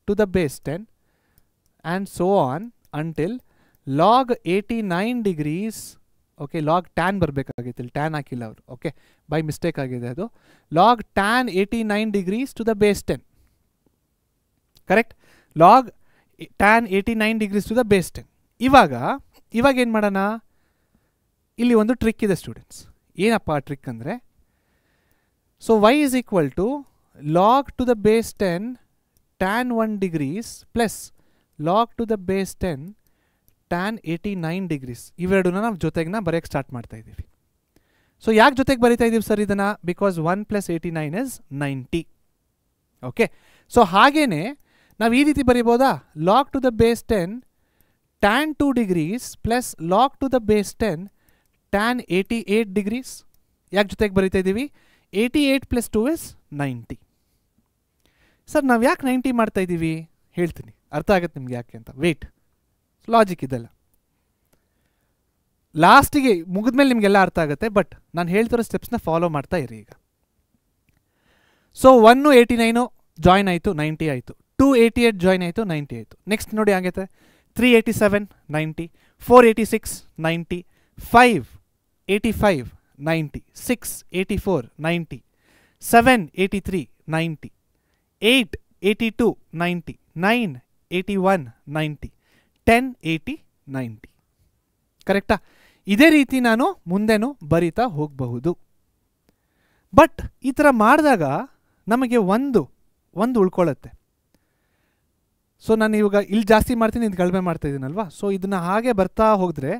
to the base 10 and so on until log 89 degrees. Okay, log tan ಬರಬೇಕಾಗಿತ್ತು, ಇಲ್ಲಿ tan ಹಾಕಿಲ್ಲ ಅವರು. Okay, by mistake ಆಗಿದೆ ಅದು. Log tan 89 degrees to the base 10. Correct, log tan 89 degrees to the base 10. ಇವಾಗ ಏನು ಮಾಡೋಣ, ಇಲ್ಲಿ ಒಂದು ಟ್ರಿಕ್ ಇದೆ ಸ್ಟೂಡೆಂಟ್ಸ್. ಏನಪ್ಪ ಆ ಟ್ರಿಕ್ ಅಂದರೆ, so y is equal to log to the base 10 tan 1 degrees plus log to the base 10 tan 89 degrees. ಇವೆರಡನ್ನ ನಾವು ಜೊತೆಗೆ ಬರೆಯೋಕ್ಕೆ ಸ್ಟಾರ್ಟ್ ಮಾಡ್ತಾ ಇದ್ದೀವಿ. ಸೊ ಯಾಕೆ ಜೊತೆಗೆ ಬರೀತಾ ಇದ್ದೀವಿ ಸರ್ ಇದನ್ನು? Because 1 + 89 is 90. ಓಕೆ, ಸೊ ಹಾಗೇನೆ ನಾವು ಈ ರೀತಿ ಬರಿಬೋದಾ, log to the base 10 tan 2 degrees plus log to the base 10 tan 88 degrees. ಯಾಕೆ ಜೊತೆಗೆ ಬರೀತಾ ಇದ್ದೀವಿ? 88 + 2 ಇಸ್ 90. ಸರ್ ನಾವು ಯಾಕೆ 90 ಮಾಡ್ತಾ ಇದ್ದೀವಿ ಹೇಳ್ತೀನಿ, ಅರ್ಥ ಆಗುತ್ತೆ ನಿಮ್ಗೆ ಯಾಕೆ ಅಂತ. ವೇಟ್, ಲಾಜಿಕ್ ಇದೆಲ್ಲ ಲಾಸ್ಟಿಗೆ ಮುಗಿದ್ಮೇಲೆ ನಿಮಗೆಲ್ಲ ಅರ್ಥ ಆಗುತ್ತೆ, ಬಟ್ ನಾನು ಹೇಳ್ತಿರೋ ಸ್ಟೆಪ್ಸ್ನ ಫಾಲೋ ಮಾಡ್ತಾ ಇರಿ ಈಗ. ಸೊ 189 ಜಾಯ್ನ್ ಆಯಿತು 90 ಆಯಿತು, 288 ಜಾಯ್ನ್ ಆಯಿತು 90 ಆಯಿತು. ನೆಕ್ಸ್ಟ್ ನೋಡಿ ಆಗೈತೆ 387 90, 486 90, 585 90, 684 90, 783 90, 882 90, 981 90, 1080 90. ಕರೆಕ್ಟಾ? ಇದೇ ರೀತಿ ನಾನು ಮುಂದೆನೂ ಬರಿತಾ ಹೋಗಬಹುದು. ಬಟ್ ಈ ಥರ ಮಾಡಿದಾಗ ನಮಗೆ ಒಂದು ಉಳ್ಕೊಳ್ಳುತ್ತೆ. ಸೊ ನಾನು ಇವಾಗ ಇಲ್ಲಿ ಜಾಸ್ತಿ ಮಾಡ್ತೀನಿ, ಇದು ಕಡಿಮೆ ಮಾಡ್ತಾ ಇದ್ದೀನಲ್ವಾ. ಸೊ ಇದನ್ನು ಹಾಗೆ ಬರ್ತಾ ಹೋದರೆ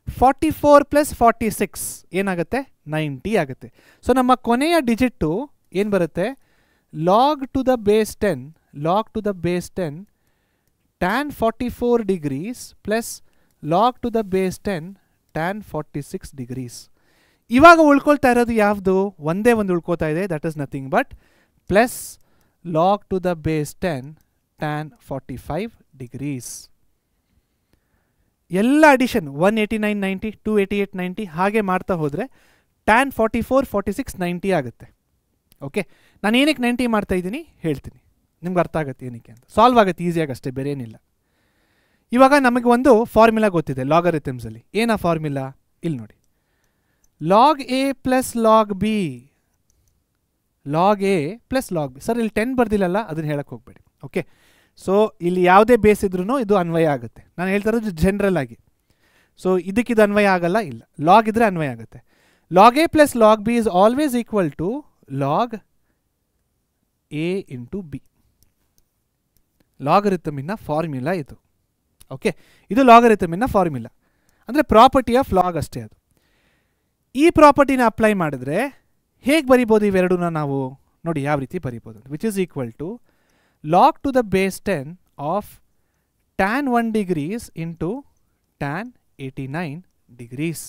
44 + 46 ಏನಾಗುತ್ತೆ 90 ಆಗುತ್ತೆ. ಸೊ ನಮ್ಮ ಕೊನೆಯ ಡಿಜಿಟ್ಟು ಏನು ಬರುತ್ತೆ, log to the base 10 tan 44 degrees plus log to the base 10 tan 46 degrees. ಇವಾಗ ಉಳ್ಕೊಳ್ತಾ ಇರೋದು ಯಾವುದು? ಒಂದೇ ಒಂದು ಉಳ್ಕೊಳ್ತಾ ಇದೆ, that is nothing but plus log to the base 10 tan 45 degrees. ಎಲ್ಲ ಅಡಿಷನ್ 189 90, 288 90 ಹಾಗೆ ಮಾಡ್ತಾ ಹೋದರೆ tan 44 46 90 ಆಗುತ್ತೆ. ಓಕೆ, ನಾನು ಏನಕ್ಕೆ 90 ಮಾಡ್ತಾ ಇದ್ದೀನಿ ಹೇಳ್ತೀನಿ, ನಿಮ್ಗೆ ಅರ್ಥ ಆಗುತ್ತೆ ಏನಕ್ಕೆ ಅಂತ. ಸಾಲ್ವ್ ಆಗುತ್ತೆ ಈಸಿಯಾಗಿ ಅಷ್ಟೇ, ಬೇರೆ ಏನಿಲ್ಲ. ಇವಾಗ ನಮಗೆ ಒಂದು ಫಾರ್ಮುಲಾ ಗೊತ್ತಿದೆ ಲಾಗರಿಥಮ್ಸಲ್ಲಿ. ಏನಾ ಫಾರ್ಮುಲಾ? ಇಲ್ಲಿ ನೋಡಿ, log A plus log B, log A plus log B. Sir ಇಲ್ಲಿ 10 ಬರ್ದಿಲ್ಲಲ್ಲ, ಅದನ್ನು ಹೇಳಕ್ಕೆ ಹೋಗಬೇಡಿ. ಓಕೆ, ಸೊ ಇಲ್ಲಿ ಯಾವುದೇ ಬೇಸ್ ಇದ್ರೂ ಇದು ಅನ್ವಯ ಆಗುತ್ತೆ. ನಾನು ಹೇಳ್ತಾ ಇರೋದು ಜನರಲ್ ಆಗಿ. ಸೊ ಇದಕ್ಕಿದು ಅನ್ವಯ ಆಗಲ್ಲ, ಇಲ್ಲ, ಲಾಗ್ ಇದ್ರೆ ಅನ್ವಯ ಆಗುತ್ತೆ. Log A plus log B is always equal to log a into b. ಲಾಗರಿಥಮಿನ ಫಾರ್ಮ್ಯುಲಾ ಇದು. ಓಕೆ, ಇದು ಲಾಗರಿಥಮಿನ ಫಾರ್ಮ್ಯುಲಾ ಅಂದರೆ ಪ್ರಾಪರ್ಟಿ ಆಫ್ ಲಾಗ್ ಅಷ್ಟೇ ಅದು. ಈ ಪ್ರಾಪರ್ಟಿನ ಅಪ್ಲೈ ಮಾಡಿದ್ರೆ ಹೇಗೆ ಬರಿಬೋದು ಇವೆರಡನ್ನ ನಾವು ನೋಡಿ, ಯಾವ ರೀತಿ ಬರಿಬೋದು, which is equal to log to the base 10 of tan 1 degrees into tan 89 degrees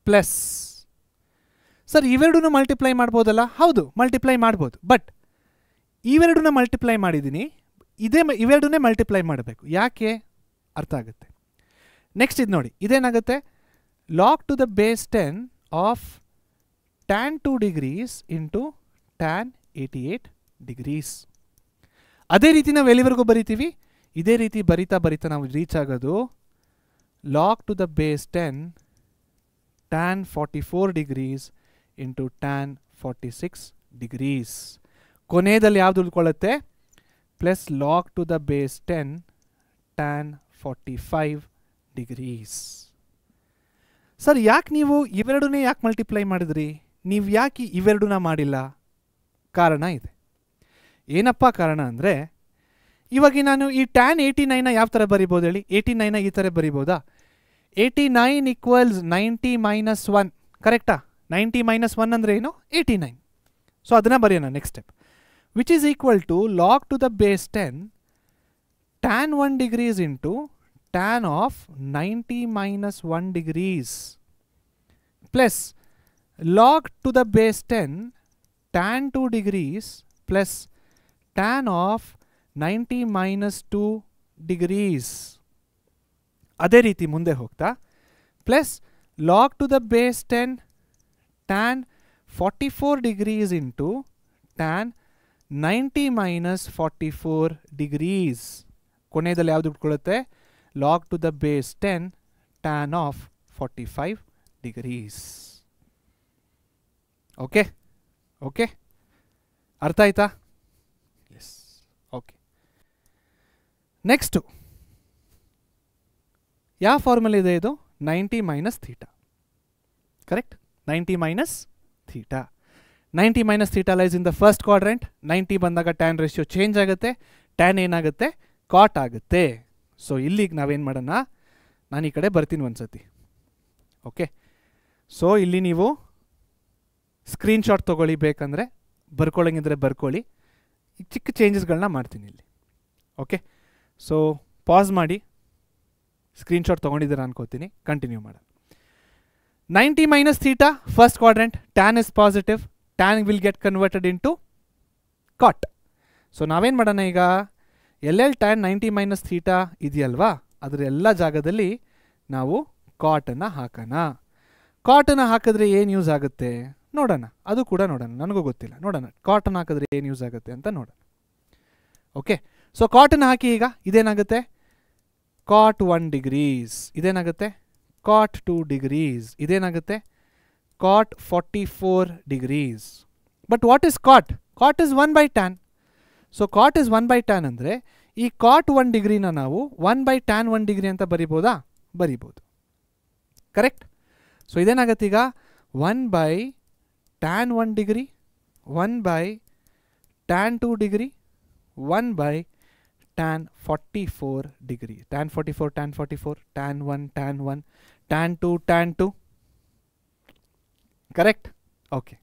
plus. Sir ಇವೆರಡನ್ನ ಮಲ್ಟಿಪ್ಲೈ ಮಾಡ್ಬೋದಲ್ಲ? ಹೌದು, ಮಲ್ಟಿಪ್ಲೈ ಮಾಡ್ಬೋದು. ಬಟ್ ಇವೆರಡನ್ನ ಮಲ್ಟಿಪ್ಲೈ ಮಾಡಿದ್ದೀನಿ, ಇವೆರಡನ್ನೇ ಮಲ್ಟಿಪ್ಲೈ ಮಾಡಬೇಕು. ಯಾಕೆ? ಅರ್ಥ ಆಗುತ್ತೆ. ನೆಕ್ಸ್ಟ್ ಇದು ನೋಡಿ, ಇದೇನಾಗುತ್ತೆ, log to the base 10 of tan 2 degrees into tan 88 degrees. ಅದೇ ರೀತಿ ನಾವು ಎಲ್ಲಿವರೆಗೂ ಬರಿತೀವಿ, ಇದೇ ರೀತಿ ಬರಿತಾ ಬರಿತಾ ನಾವು ರೀಚ್ ಆಗೋದು log to the base 10 tan 44 degrees into tan 46 degrees. ಕೊನೆಯಲ್ಲಿ ಯಾವುದು ಉಳ್ಕೊಳ್ಳುತ್ತೆ? Plus log to the base 10 tan 45 degrees. Sir ಯಾಕೆ ನೀವು ಇವೆರಡನ್ನೇ ಯಾಕೆ ಮಲ್ಟಿಪ್ಲೈ ಮಾಡಿದ್ರಿ, ನೀವು ಯಾಕೆ ಇವೆರಡನ್ನ ಮಾಡಿಲ್ಲ? ಕಾರಣ ಇದೆ. ಏನಪ್ಪ ಕಾರಣ ಅಂದರೆ, ಇವಾಗ ನಾನು ಈ ಟ್ಯಾನ್ 89ನ ಯಾವ ಥರ ಬರಿಬೋದು ಹೇಳಿ? 89ನ ಈ ಥರ ಬರಿಬೋದಾ? 89 = 90 - 1, ಕರೆಕ್ಟಾ? 90 - 1 ಅಂದರೆ ಏನು? 89. ಸೊ ಅದನ್ನು ಬರೆಯೋಣ next step, which is equal to log to the base 10 tan 1 degrees into tan of 90 minus 1 degrees plus log to the base 10 tan 2 degrees plus tan of 90 minus 2 degrees. ಅದೇ ರೀತಿ ಮುಂದೆ ಹೋಗ್ತಾ plus log to the base 10 tan 44 degrees into tan 90 minus 44 degrees. ಕೊನೆಯಲ್ಲಿ ಯಾವುದು ಉಟ್ಕೊಳ್ಳುತ್ತೆ? Log to the base 10 tan of 45 degrees. Okay okay, ಅರ್ಥ ಆಯ್ತಾ? Yes, okay. Next ಯಾವ ಫಾರ್ಮುಲಾ ಇದೆ ಇದು? 90 minus theta, correct? 90 minus theta. 90 minus theta lies in the first quadrant. 90 ಬಂದಾಗ tan ratio change ಆಗುತ್ತೆ, ಟ್ಯಾನ್ ಏನಾಗುತ್ತೆ? ಕಾಟ್ ಆಗುತ್ತೆ. ಸೊ ಇಲ್ಲಿಗೆ ನಾವೇನು ಮಾಡೋಣ, ನಾನು ಈ ಕಡೆ ಬರ್ತೀನಿ ಒಂದ್ಸತಿ. ಓಕೆ, ಸೊ ಇಲ್ಲಿ ನೀವು ಸ್ಕ್ರೀನ್ಶಾಟ್ ತೊಗೊಳ್ಳಿ, ಬೇಕಂದರೆ ಬರ್ಕೊಳ್ಳೋಂಗಿದ್ರೆ ಬರ್ಕೊಳ್ಳಿ. ಚಿಕ್ಕ ಚೇಂಜಸ್ಗಳನ್ನ ಮಾಡ್ತೀನಿ ಇಲ್ಲಿ. ಓಕೆ, ಸೊ ಪಾಸ್ ಮಾಡಿ, ಸ್ಕ್ರೀನ್ಶಾಟ್ ತೊಗೊಂಡಿದ್ದೀರಾ ಅನ್ಕೋತೀನಿ. ಕಂಟಿನ್ಯೂ ಮಾಡೋಣ. 90 minus theta, first quadrant, tan is positive, tan will get converted into cot. So ನಾವೇನು ಮಾಡೋಣ ಈಗ, ಎಲ್ಲೆಲ್ಲಿ tan 90 minus theta ಇದೆಯಲ್ವಾ, ಅದರ ಎಲ್ಲ ಜಾಗದಲ್ಲಿ ನಾವು ಕಾಟನ್ನು ಹಾಕೋಣ. ಕಾಟನ್ನು ಹಾಕಿದ್ರೆ ಏನು ಯೂಸ್ ಆಗುತ್ತೆ ನೋಡೋಣ, ಅದು ಕೂಡ ನೋಡೋಣ, ನನಗೂ ಗೊತ್ತಿಲ್ಲ, ನೋಡೋಣ ಕಾಟನ್ನು ಹಾಕಿದ್ರೆ ಏನು ಯೂಸ್ ಆಗುತ್ತೆ ಅಂತ ನೋಡೋಣ. ಓಕೆ, ಸೊ ಕಾಟನ್ನು ಹಾಕಿ ಈಗ ಇದೇನಾಗುತ್ತೆ? cot 1 degrees. ಇದೇನಾಗುತ್ತೆ? cot 2 degrees. ಇದೇನಾಗುತ್ತೆ? cot 44 degrees. But what is cot? cot is 1 by tan. So cot is 1 by tan ಅಂದರೆ ಈ cot 1 ಡಿಗ್ರಿನ ನಾವು 1 by tan 1 ಡಿಗ್ರಿ ಅಂತ ಬರಿಬೋದಾ? ಬರಿಬೋದು, ಕರೆಕ್ಟ್? ಸೊ ಇದೇನಾಗುತ್ತೆ ಈಗ? 1 by tan 1 degree, 1 by tan 2 degree, 1 by tan 44 degree. tan 44, tan 44, tan 1, tan 1, tan 2, tan 2. Correct? Okay.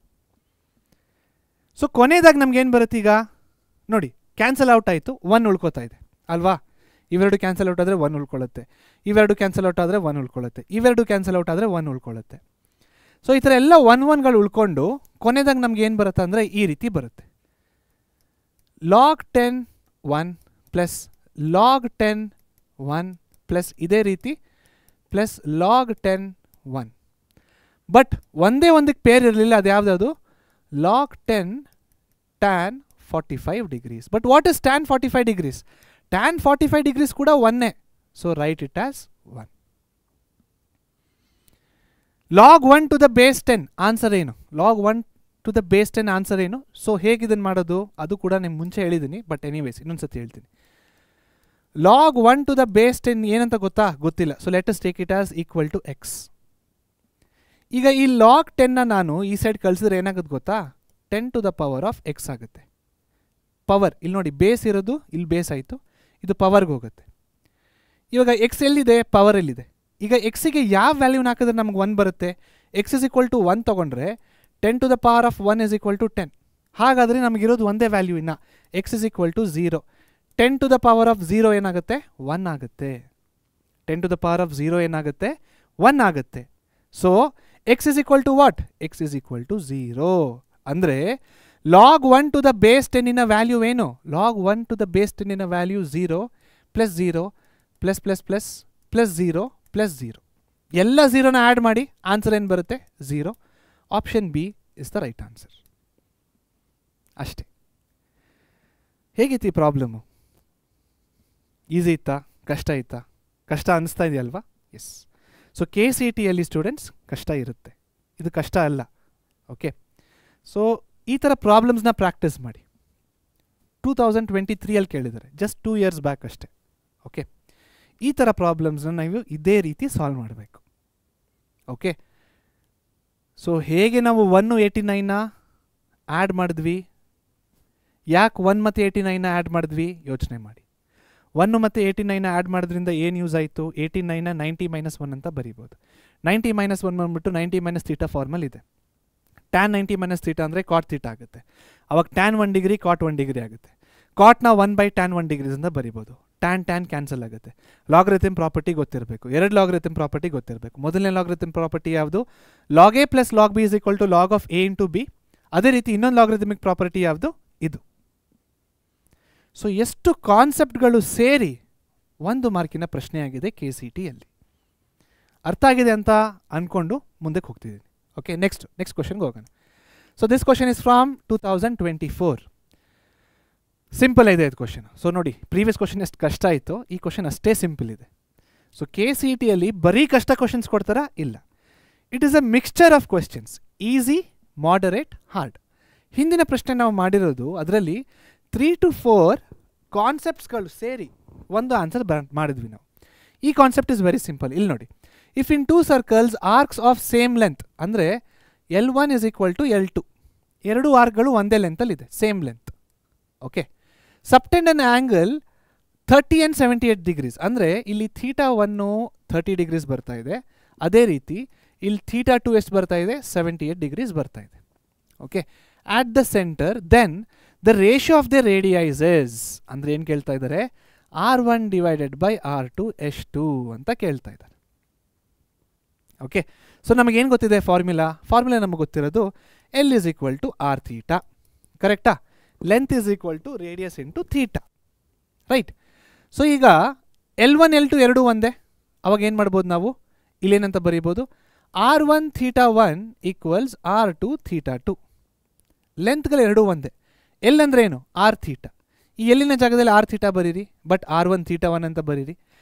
So ಕೊನೆಯದಾಗಿ ನಮ್ಗೇನು ಬರುತ್ತೆ ಈಗ ನೋಡಿ, ಕ್ಯಾನ್ಸಲ್ ಔಟ್ ಆಯಿತು, 1 ಉಳ್ಕೋತಾ ಇದೆ ಅಲ್ವಾ? ಇವೆರಡು ಕ್ಯಾನ್ಸಲ್ ಔಟ್ ಆದರೆ 1 ಉಳ್ಕೊಳ್ಳುತ್ತೆ, ಇವೆರಡು ಕ್ಯಾನ್ಸಲ್ ಔಟ್ ಆದರೆ 1 ಉಳ್ಕೊಳ್ಳುತ್ತೆ, ಇವೆರಡು ಕ್ಯಾನ್ಸಲ್ ಔಟ್ ಆದರೆ 1 ಉಳ್ಕೊಳ್ಳುತ್ತೆ. ಸೊ ಈ ಥರ ಎಲ್ಲ 1 ಉಳ್ಕೊಂಡು ಕೊನೆಯದಾಗಿ ನಮ್ಗೆ ಏನು ಬರುತ್ತೆ ಅಂದರೆ ಈ ರೀತಿ ಬರುತ್ತೆ. log 10 1 ಪ್ಲಸ್ log 10 1 ಪ್ಲಸ್ ಇದೇ ರೀತಿ ಪ್ಲಸ್ log 10 1. ಬಟ್ ಒಂದೇ ಒಂದಕ್ಕೆ ಪೇರ್ ಇರಲಿಲ್ಲ, ಅದು ಯಾವುದದು? log 10 tan 45 degrees. But what is tan 45 degrees? tan 45 degrees ಕೂಡ 1. So right it as 1. log 1 to the base 10 answer ಏನು? log 1 to the base 10 answer ಏನು? ಸೊ ಹೇಗಿದನ್ನು ಮಾಡೋದು ಅದು ಕೂಡ ನಿಮ್ಗೆ ಮುಂಚೆ ಹೇಳಿದ್ದೀನಿ, ಬಟ್ ಎನಿವೇಸ್ ಇನ್ನೊಂದ್ಸತಿ ಹೇಳ್ತೀನಿ. log 1 to the base 10 ಏನಂತ ಗೊತ್ತಿಲ್ಲ. So let us take it as equal to x. ಈಗ ಈ log 10ನ ನಾನು ಈ ಸೈಡ್ ಕಳಿಸಿದ್ರೆ ಏನಾಗುತ್ತೆ ಗೊತ್ತಾ? 10 to the power of x ಆಗುತ್ತೆ. ಪವರ್ ಇಲ್ಲಿ ನೋಡಿ, ಬೇಸ್ ಇರೋದು ಇಲ್ಲಿ ಬೇಸ್ ಆಯಿತು, ಇದು ಪವರ್ಗೆ ಹೋಗುತ್ತೆ. ಇವಾಗ ಎಕ್ಸ್ ಎಲ್ಲಿದೆ? ಪವರ್ ಎಲ್ಲಿದೆ? ಈಗ ಎಕ್ಸಿಗೆ ಯಾವ ವ್ಯಾಲ್ಯೂನ ಹಾಕಿದ್ರೆ ನಮ್ಗೆ 1 ಬರುತ್ತೆ? ಎಕ್ಸ್ ಇಸ್ ಈಕ್ವಲ್ ಟು 1 ತೊಗೊಂಡ್ರೆ 10 to the power of 1 is equal to 10. ಹಾಗಾದರೆ ನಮಗಿರೋದು ಒಂದೇ ವ್ಯಾಲ್ಯೂ, ಇನ್ನು x is equal to 0. 10 to the power of 0 ಏನಾಗುತ್ತೆ? 1 ಆಗುತ್ತೆ. 10 to the power of 0 ಏನಾಗುತ್ತೆ? 1 ಆಗುತ್ತೆ. So x is equal to what? X is equal to 0. ಅಂದರೆ log 1 to the base 10 ಇನ value ಏನು? log 1 to the base 10 ಇನ value 0 plus 0 plus plus plus plus 0 plus 0. ಎಲ್ಲ 0ನ add ಮಾಡಿ answer ಏನು ಬರುತ್ತೆ? 0. Option B is the right answer. ಅಷ್ಟೇ. ಹೇಗಿತ್ತು ಈ ಪ್ರಾಬ್ಲಮ್ಮು? ಈಸಿ ಇತ್ತಾ? ಕಷ್ಟ ಇತ್ತಾ? ಕಷ್ಟ ಅನ್ನಿಸ್ತಾ ಇದೆಯಲ್ವಾ? ಎಸ್. ಸೊ KCETಯಲ್ಲಿ ಸ್ಟೂಡೆಂಟ್ಸ್ ಕಷ್ಟ ಇರುತ್ತೆ, ಇದು ಕಷ್ಟ ಅಲ್ಲ. ಓಕೆ, ಸೊ ಈ ಥರ ಪ್ರಾಬ್ಲಮ್ಸ್ನ ಪ್ರಾಕ್ಟೀಸ್ ಮಾಡಿ. 2023 ಕೇಳಿದ್ದಾರೆ, ಜಸ್ಟ್ 2 years ಬ್ಯಾಕ್ ಅಷ್ಟೇ. ಓಕೆ, ಈ ಥರ ಪ್ರಾಬ್ಲಮ್ಸ್ನ ನಾವು ಇದೇ ರೀತಿ ಸಾಲ್ವ್ ಮಾಡಬೇಕು. ಓಕೆ, ಸೊ ಹೇಗೆ ನಾವು 189ನ ಆ್ಯಡ್ ಮಾಡಿದ್ವಿ, ಯಾಕೆ 1 ಮತ್ತು 89ನ ಆ್ಯಡ್ ಮಾಡಿದ್ವಿ ಯೋಚನೆ ಮಾಡಿ. 1 ಮತ್ತು 89ನ ಆ್ಯಡ್ ಮಾಡೋದ್ರಿಂದ ಏನು ಯೂಸ್ ಆಯಿತು? 89ನ 90 - 1 ಅಂತ ಬರೀಬೋದು. 90 - 1 ಬಂದ್ಬಿಟ್ಟು 90 - θ ಫಾರ್ಮಲ್ ಇದೆ. tan 90 - θ ಅಂದರೆ cot θ ಆಗುತ್ತೆ. ಅವಾಗ tan 1 ಡಿಗ್ರಿ cot 1 ಡಿಗ್ರಿ ಆಗುತ್ತೆ. ಕಾಟ್ನ 1 by tan 1 ಡಿಗ್ರೀಸ್ ಅಂತ ಬರಿಬೋದು. ಟ್ಯಾನ್ ಕ್ಯಾನ್ಸಲ್ ಆಗುತ್ತೆ. ಲಾಗರಿಥಮ್ ಪ್ರಾಪರ್ಟಿ ಗೊತ್ತಿರಬೇಕು, 2 ಲಾಗರಿಥಮ್ ಪ್ರಾಪರ್ಟಿ ಗೊತ್ತಿರಬೇಕು. ಮೊದಲನೇ ಲಾಗರಿಥಮ್ ಪ್ರಾಪರ್ಟಿ ಯಾವುದು? Log A plus log B is equal to log of A into B. ಅದೇ ರೀತಿ ಇನ್ನೊಂದು ಲಾಗರಿಥಮಿಕ್ ಪ್ರಾಪರ್ಟಿ ಯಾವುದು? ಇದು. ಸೊ ಎಷ್ಟು ಕಾನ್ಸೆಪ್ಟ್ಗಳು ಸೇರಿ 1 ಮಾರ್ಕಿನ ಪ್ರಶ್ನೆಯಾಗಿದೆ KCTಯಲ್ಲಿ. ಅರ್ಥ ಆಗಿದೆ ಅಂತ ಅಂದ್ಕೊಂಡು ಮುಂದಕ್ಕೆ ಹೋಗ್ತಿದ್ದೀನಿ. ಓಕೆ, ನೆಕ್ಸ್ಟ್ ಕ್ವಶನ್ಗೆ ಹೋಗೋಣ. So this question is from 2024. Simple ಇದೆ ಇದು ಕ್ವಶನ್. ಸೊ ನೋಡಿ, ಪ್ರೀವಿಯಸ್ ಕ್ವಶನ್ ಎಷ್ಟು ಕಷ್ಟ ಇತ್ತು, ಈ ಕ್ವಶನ್ ಅಷ್ಟೇ ಸಿಂಪಲ್ ಇದೆ. ಸೊ KCTಯಲ್ಲಿ ಬರೀ ಕಷ್ಟ ಕ್ವಶನ್ಸ್ ಕೊಡ್ತಾರಾ? ಇಲ್ಲ. It is a mixture of questions, easy, moderate, hard. ಹಿಂದಿನ ಪ್ರಶ್ನೆ ನಾವು ಮಾಡಿರೋದು ಅದರಲ್ಲಿ 3 to 4 ಕಾನ್ಸೆಪ್ಟ್ಸ್ಗಳು ಸೇರಿ ಒಂದು ಆನ್ಸರ್ ಮಾಡಿದ್ವಿ ನಾವು. ಈ ಕಾನ್ಸೆಪ್ಟ್ ಇಸ್ ವೆರಿ ಸಿಂಪಲ್. ಇಲ್ಲಿ ನೋಡಿ, if in 2 circles arcs of same length, ಅಂದರೆ L1 is equal to L2, 2 ಆರ್ಕ್ಗಳು ಒಂದೇ ಲೆಂತಲ್ಲಿದೆ, same length. Okay, subtend an angle 30 and 78 degrees, ಅಂದರೆ ಇಲ್ಲಿ θ1 30 ಡಿಗ್ರೀಸ್ ಬರ್ತಾ ಇದೆ, ಅದೇ ರೀತಿ ಇಲ್ಲಿ θ2 ಎಷ್ಟು ಬರ್ತಾ ಇದೆ? 78 ಡಿಗ್ರೀಸ್ ಬರ್ತಾ ಇದೆ. Okay, at the center then the ratio of the radiuses, ಅಂದರೆ ಏನು ಕೇಳ್ತಾ ಇದ್ದಾರೆ? R1 ಡಿವೈಡೆಡ್ ಬೈ R2 ಎಷ್ಟು ಅಂತ ಕೇಳ್ತಾ ಇದ್ದಾರೆ. ಓಕೆ, ಸೊ ನಮಗೇನು ಗೊತ್ತಿದೆ? ಫಾರ್ಮುಲಾ ನಮಗೆ ಗೊತ್ತಿರೋದು L is equal to r theta, ಕರೆಕ್ಟಾ? Length is equal to radius into theta, right? So ಈಗ L1 L2 ಎರಡೂ ಒಂದೇ, ಅವಾಗ ಏನು ಮಾಡ್ಬೋದು ನಾವು? ಇಲ್ಲೇನಂತ ಬರೀಬೋದು? R1 θ1 equals R2 θ2. ಲೆಂತ್ಗಳು ಎರಡೂ ಒಂದೇ. ಎಲ್ ಅಂದರೆ ಏನು? R theta. ಈ ಎಲ್ಲಿನ ಜಾಗದಲ್ಲಿ ಆರ್ ಥೀಟಾ ಬರೀರಿ, ಬಟ್ R1 θ1 ಅಂತ ಬರೀರಿ.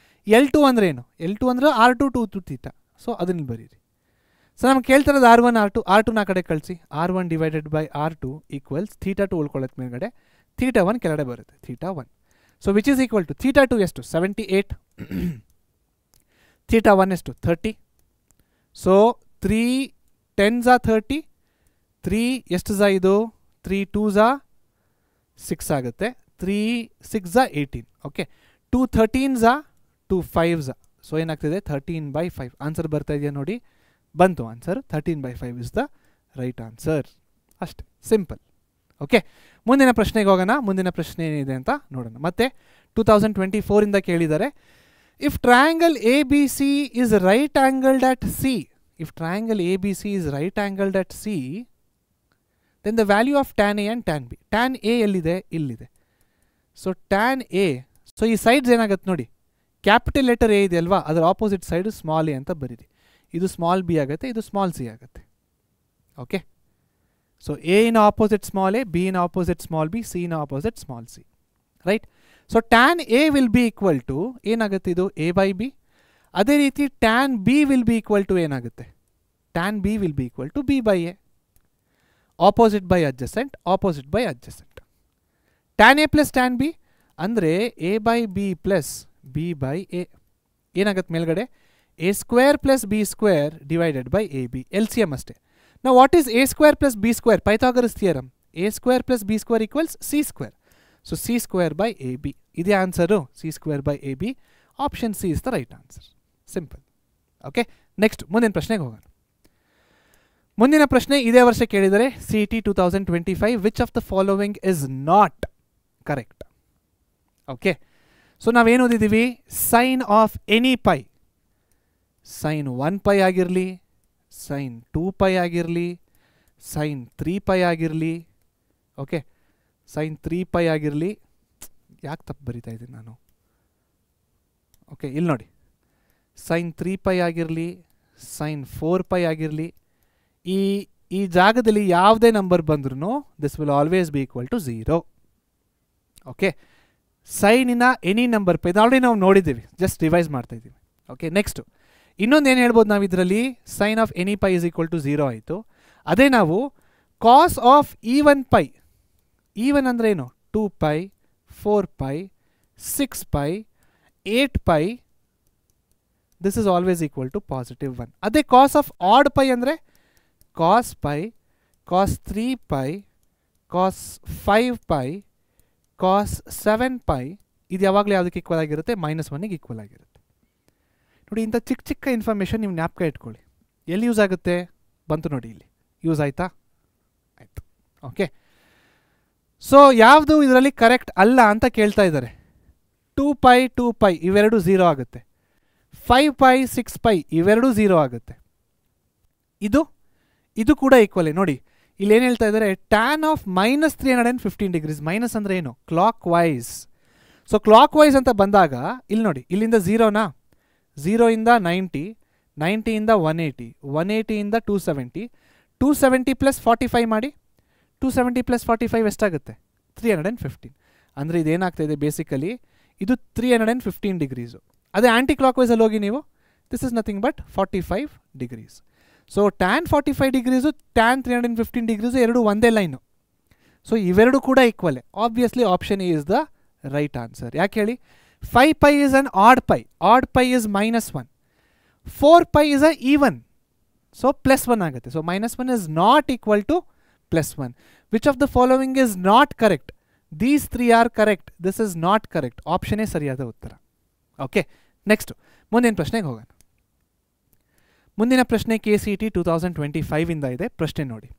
L2 ಅಂದರೆ ಏನು? L2 ಅಂದರೆ R2 2 ಥೀಟಾ, ಸೊ ಅದನ್ನು ಬರೀರಿ. ಸೊ ನಮ್ಗೆ ಕೇಳ್ತಿರೋದು R1 R2 ನ ಕಡೆ ಕಳಿಸಿ. R1 divided by R2 equals θ2 ಉಳ್ಕೊಳ್ಳೋದು ಮೇಲ್ಗಡೆ, θ1 ಕೆಳಗಡೆ ಬರುತ್ತೆ, θ1. So which is equal to θ2 ಎಷ್ಟು? 78, θ1 ಎಷ್ಟು? 30. ಸೊ 3 10s 30, 3 ಎಷ್ಟು ಝಾ ಇದು? 3 2s 6 ಆಗುತ್ತೆ, 3 6s 18. Okay, 2 13s 2 5s, so ಏನಾಗ್ತಿದೆ? 13/5. ಆನ್ಸರ್ ಬರ್ತಾ ಇದೆಯಾ ನೋಡಿ? ಬಂತು answer. 13/5 is the right answer. ಅಷ್ಟೇ, ಸಿಂಪಲ್. ಓಕೆ, ಮುಂದಿನ ಪ್ರಶ್ನೆಗೆ ಹೋಗೋಣ. ಮುಂದಿನ ಪ್ರಶ್ನೆ ಏನಿದೆ ಅಂತ ನೋಡೋಣ. ಮತ್ತೆ 2024 ಇಂದ ಕೇಳಿದ್ದಾರೆ, if triangle ABC is right angled at C, if triangle ABC is right angled at C, then the value of tan A and tan B. Tan A ಎಲ್ಲಿದೆ? ಇಲ್ಲಿದೆ. ಸೊ ಟ್ಯಾನ್ A, ಸೊ ಈ sides ಏನಾಗುತ್ತೆ ನೋಡಿ, capital letter A ಇದೆ ಅಲ್ವಾ, ಅದರ opposite side small a ಅಂತ ಬರೀರಿ. ಇದು ಸ್ಮಾಲ್ b ಆಗುತ್ತೆ, ಇದು ಸ್ಮಾಲ್ c ಆಗುತ್ತೆ. Okay, so A in opposite small a, B in opposite small b, C in opposite small c, right? So tan A will be equal to ಏನಾಗುತ್ತೆ? ಇದು A/B. ಅದೇ ರೀತಿ tan B will be equal to ಏನಾಗುತ್ತೆ? Tan B will be equal to B/A. Opposite by adjacent, opposite by adjacent. Tan A plus tan B ಅಂದರೆ A/B plus B/A. ಏನಾಗುತ್ತೆ ಮೇಲ್ಗಡೆ? A² plus B² divided by AB. LCM ಅಷ್ಟೇ. ನಾವು what is A² plus B²? Pythagoras theorem. A² plus B² equals C². So C² AB. ಇದೇ answer, C² AB. Option C is the right answer. Simple. Okay, next ಮುಂದಿನ ಪ್ರಶ್ನೆಗೆ ಹೋಗೋಣ. ಮುಂದಿನ ಪ್ರಶ್ನೆ ಇದೇ ವರ್ಷ ಕೇಳಿದರೆ CET 2025, which of the following is not correct? Okay, so ನಾವೇನು ಓದಿದ್ದೀವಿ? Sine of any pi, sine 1π ಆಗಿರಲಿ, ಸೈನ್ 2π ಆಗಿರಲಿ, ಸೈನ್ 3π ಆಗಿರಲಿ. ಓಕೆ, ಸೈನ್ 3π ಆಗಿರಲಿ. ಯಾಕೆ ತಪ್ಪು ಬರಿತಾ ಇದ್ದೀನಿ ನಾನು? ಓಕೆ, ಇಲ್ಲಿ ನೋಡಿ, ಸೈನ್ 3π ಆಗಿರಲಿ, ಸೈನ್ 4π ಆಗಿರಲಿ, ಈ ಜಾಗದಲ್ಲಿ ಯಾವುದೇ ನಂಬರ್ ಬಂದ್ರೂ this will always be equal to 0. Okay, ಸೈನಿನ ಎನಿ ನಂಬರ್ ಪೈ ಆಲ್ರೆಡಿ ನಾವು ನೋಡಿದ್ದೀವಿ, ಜಸ್ಟ್ ರಿವೈಸ್ ಮಾಡ್ತಾ ಇದ್ದೀವಿ. ಓಕೆ, ನೆಕ್ಸ್ಟು ಇನ್ನೊಂದು ಏನು ಹೇಳ್ಬೋದು ನಾವು ಇದರಲ್ಲಿ? Sine of any pi is equal to 0 ಆಯಿತು. ಅದೇ ನಾವು cos of even pi, even ಅಂದರೆ ಏನು? 2π, 4π, 6π, 8π, this is always equal to +1. ಅದೇ ಕಾಸ್ ಆಫ್ ಆಡ್ ಪೈ ಅಂದರೆ ಕಾಸ್ ಪೈ, ಕಾಸ್ 3π, ಕಾಸ್ 5π, ಕಾಸ್ 7π. ಇದು ಯಾವಾಗಲೂ ಯಾವುದಕ್ಕೆ ಈಕ್ವಲ್ ಆಗಿರುತ್ತೆ? -1ಗೆ ಈಕ್ವಲ್ ಆಗಿರುತ್ತೆ. ನೋಡಿ, ಇಂಥ ಚಿಕ್ಕ ಚಿಕ್ಕ ಇನ್ಫಾರ್ಮೇಷನ್ ನೀವು ಜ್ಞಾಪಕ ಇಟ್ಕೊಳ್ಳಿ. ಎಲ್ಲಿ ಯೂಸ್ ಆಗುತ್ತೆ? ಬಂತು ನೋಡಿ, ಇಲ್ಲಿ ಯೂಸ್ ಆಯಿತಾ? ಆಯಿತು. ಓಕೆ, ಸೊ ಯಾವುದು ಇದರಲ್ಲಿ ಕರೆಕ್ಟ್ ಅಲ್ಲ ಅಂತ ಕೇಳ್ತಾ ಇದ್ದಾರೆ. 2π ಇವೆರಡು 0 ಆಗುತ್ತೆ. 5π 6π ಇವೆರಡು 0 ಆಗುತ್ತೆ. ಇದು ಕೂಡ ಈಕ್ವಲ್. ನೋಡಿ ಇಲ್ಲಿ ಏನು ಹೇಳ್ತಾ ಇದ್ದಾರೆ, ಟ್ಯಾನ್ ಆಫ್ -315 ಡಿಗ್ರೀಸ್. ಮೈನಸ್ ಅಂದರೆ ಏನು? Clockwise. So clockwise ಅಂತ ಬಂದಾಗ ಇಲ್ಲಿ ನೋಡಿ, ಇಲ್ಲಿಂದ 0ನಾ, 0 ಇಂದ 90, 90 ಇಂದ 180, 180 ಇಂದ 270, 270 ಪ್ಲಸ್ 45 ಮಾಡಿ, 270 ಪ್ಲಸ್ 45 ಎಷ್ಟಾಗುತ್ತೆ? 315. ಅಂದರೆ ಇದೇನಾಗ್ತಾಯಿದೆ ಬೇಸಿಕಲಿ, ಇದು 315 ಡಿಗ್ರೀಸು. ಅದೇ ಆ್ಯಂಟಿ ಕ್ಲಾಕ್ ವೈಸಲ್ಲಿ ಹೋಗಿ ನೀವು, this is nothing but 45 degrees. So tan 45 degrees, tan 315 degrees ಎರಡು ಒಂದೇ ಲೈನು. ಸೊ ಇವೆರಡು ಕೂಡ equal. Obviously option A is the right answer. ಯಾಕೆ ಹೇಳಿ? 5π is an odd pi. Odd pi is -1. 4π is a even. So +1 ಆಗುತ್ತೆ. So -1 is not equal to +1. Which of the following is not correct? These three are correct. This is not correct. Option A ಸರಿಯಾದ ಉತ್ತರ. Okay, next ಮುಂದಿನ ಪ್ರಶ್ನೆಗೆ ಹೋಗೋಣ. ಮುಂದಿನ ಪ್ರಶ್ನೆ KCET 2025 ಇಂದ ಇದೆ. ಪ್ರಶ್ನೆ ನೋಡಿ,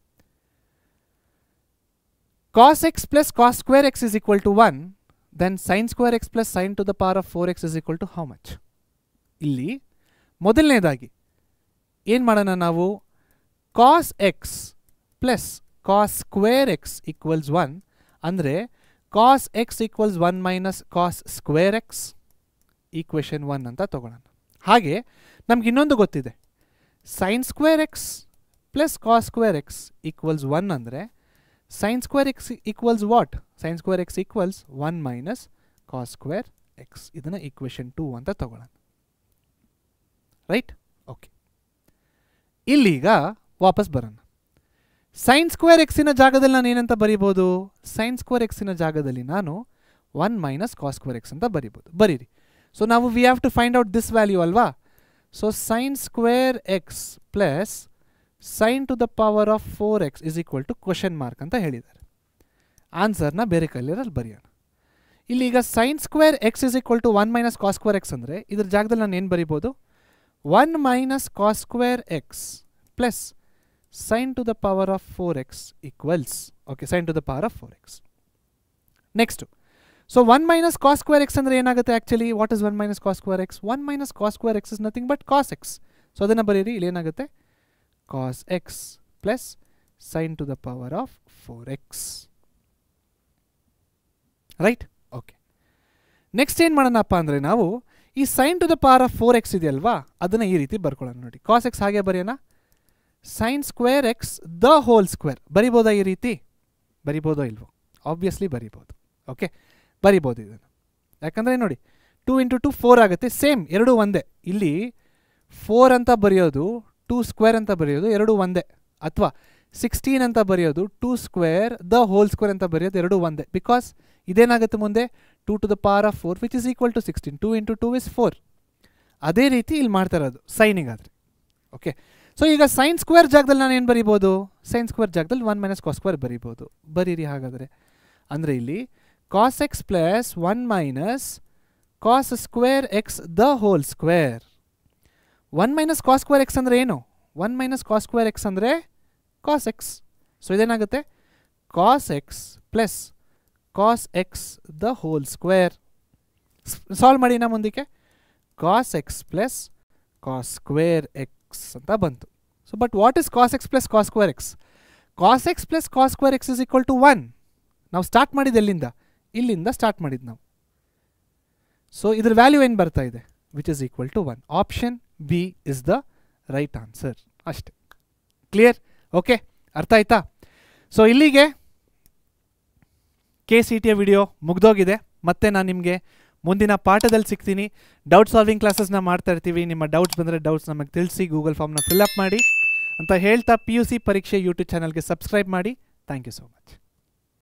cos x plus cos square x is equal to 1, then sin square x plus sin to the power of 4x is equal to how much? ಇಲ್ಲಿ ಮೊದಲನೇದಾಗಿ ಏನು ಮಾಡೋಣ ನಾವು? cos x plus cos square x equals 1 ಅಂದರೆ cos x equals 1 minus cos square x equation 1 ಅಂತ ತಗೊಳ್ಳೋಣ. ಹಾಗೆ ನಮ್ಗೆ ಇನ್ನೊಂದು ಗೊತ್ತಿದೆ, sin square x plus cos square x equals 1 ಅಂದರೆ sin square x equals what? sin square x equals 1 minus cos square x. ಇದನ್ನು equation 2 ಅಂತ ತಗೊಳ್ಳೋಣ. ರೈಟ್? ಓಕೆ, ಇಲ್ಲೀಗ ವಾಪಸ್ ಬರೋಣ. ಸೈನ್ ಸ್ಕ್ವೇರ್ ಎಕ್ಸಿನ ಜಾಗದಲ್ಲಿ ನಾನು ಏನಂತ ಬರೀಬೋದು? ಸೈನ್ ಸ್ಕ್ವೇರ್ ಎಕ್ಸಿನ ಜಾಗದಲ್ಲಿ ನಾನು 1 ಮೈನಸ್ ಕಾಸ್ ಸ್ಕ್ವೇರ್ ಎಕ್ಸ್ ಅಂತ ಬರೀಬೋದು. ಬರೀರಿ. ಸೊ ನಾವು we have to find out this value ಅಲ್ವಾ? So sine square x plus sine to the power of 4x is equal to question mark ಅಂತ ಹೇಳಿದ್ದಾರೆ. ಆನ್ಸರ್ನ ಬೇರೆ ಕಲರಲ್ಲಿ ಬರೆಯೋಣ. ಇಲ್ಲಿಗ sine square x is equal to 1 minus cos square x ಅಂದರೆ ಇದ್ರ ಜಾಗದಲ್ಲಿ ನಾನು ಏನು ಬರೀಬೋದು? 1 minus cos square x plus sin to the power of 4x equals, okay, sin to the power of 4x. Next, so 1 minus cos square x andre enagutte actually? What is 1 minus cos square x? 1 minus cos square x is nothing but cos x. So adanna bariyiri, illi enagutte cos x plus sin to the power of 4x. Right? Okay. Next ಏನು ಮಾಡೋಣಪ್ಪ ಅಂದರೆ ನಾವು ಈ sin to the power of 4x ಇದೆಯಲ್ವಾ, ಅದನ್ನು ಈ ರೀತಿ ಬರ್ಕೊಳ್ಳೋಣ. ನೋಡಿ, cos x ಹಾಗೆ ಬರೆಯೋಣ, sin square x the whole square. ಬರಿಬೋದಾ ಈ ರೀತಿ? ಬರಿಬೋದೋ ಇಲ್ವೋ? ಆಬ್ವಿಯಸ್ಲಿ ಬರಿಬೋದು. ಓಕೆ, ಬರಿಬೋದು ಇದನ್ನು. ಯಾಕಂದರೆ ನೋಡಿ, 2 × 2 4 ಆಗುತ್ತೆ. ಸೇಮ್, ಎರಡು ಒಂದೇ. ಇಲ್ಲಿ 4 ಅಂತ ಬರೆಯೋದು, 2 ಸ್ಕ್ವೇರ್ ಅಂತ ಬರೆಯೋದು ಎರಡು ಒಂದೇ. ಅಥವಾ 16 ಅಂತ ಬರೆಯೋದು 2 ಸ್ಕ್ವೇರ್ ದ ಹೋಲ್ ಸ್ಕ್ವೇರ್ ಅಂತ ಬರೆಯೋದು ಎರಡು ಒಂದೇ. ಬಿಕಾಸ್ ಇದೇನಾಗುತ್ತೆ ಮುಂದೆ 2 to the power of 4 which is equal to 16. 2 × 2 is 4. ಅದೇ ರೀತಿ ಇಲ್ಲಿ ಮಾಡ್ತಾ ಇರೋದು ಸೈನಿಗಾದರೆ. ಓಕೆ, ಸೊ ಈಗ ಸೈನ್ ಸ್ಕ್ವೇರ್ ಜಾಗದಲ್ಲಿ ನಾನು ಏನು ಬರಿಬೋದು? ಸೈನ್ ಸ್ಕ್ವೇರ್ ಜಾಗದಲ್ಲಿ 1 ಮೈನಸ್ ಕಾಸ್ ಸ್ಕ್ವೇರ್ ಬರಿಬೋದು. ಬರೀರಿ ಹಾಗಾದರೆ. ಅಂದರೆ ಇಲ್ಲಿ cos x plus 1 minus cos square x the whole square. 1 minus cos square x ಅಂದರೆ ಏನು? 1 ಮೈನಸ್ ಕಾಸ್ ಸ್ಕ್ವೇರ್ ಎಕ್ಸ್ ಅಂದರೆ ಕಾಸ್ ಎಕ್ಸ್. ಸೊ ಇದೇನಾಗುತ್ತೆ? Cos x plus cos x the whole square. Solve ಮಾಡಿ ನಾ ಮುಂದಕ್ಕೆ. Cos x plus cos square x ಅಂತ ಬಂತು. So but what is cos x plus cos square x? Cos x plus cos square x is equal to 1. ನಾವು start ಮಾಡಿದ್ದು ಎಲ್ಲಿಂದ? ಇಲ್ಲಿಂದ start ಮಾಡಿದ್ದು ನಾವು. ಸೊ ಇದ್ರ ವ್ಯಾಲ್ಯೂ ಏನು ಬರ್ತಾ ಇದೆ? Which is equal to 1. Option B is the right answer. ಅಷ್ಟೇ. ಕ್ಲಿಯರ್? ಓಕೆ, ಅರ್ಥ ಆಯ್ತಾ? ಸೊ ಇಲ್ಲಿಗೆ KCETಯ ವಿಡಿಯೋ ಮುಗ್ದೋಗಿದೆ. ಮತ್ತೆ ನಾನು ನಿಮಗೆ ಮುಂದಿನ ಪಾಠದಲ್ಲಿ ಸಿಗ್ತೀನಿ. ಡೌಟ್ ಸಾಲ್ವಿಂಗ್ ಕ್ಲಾಸಸ್ನ ಮಾಡ್ತಾ ಇರ್ತೀವಿ. ನಿಮ್ಮ ಡೌಟ್ಸ್ ಬಂದರೆ ಡೌಟ್ಸ್ ನಮಗೆ ತಿಳಿಸಿ, ಗೂಗಲ್ ಫಾರ್ಮ್ನ ಫಿಲ್ಅಪ್ ಮಾಡಿ ಅಂತ ಹೇಳ್ತಾ PUC ಪರೀಕ್ಷೆ ಯೂಟ್ಯೂಬ್ ಚಾನಲ್ಗೆ ಸಬ್ಸ್ಕ್ರೈಬ್ ಮಾಡಿ. Thank you so much.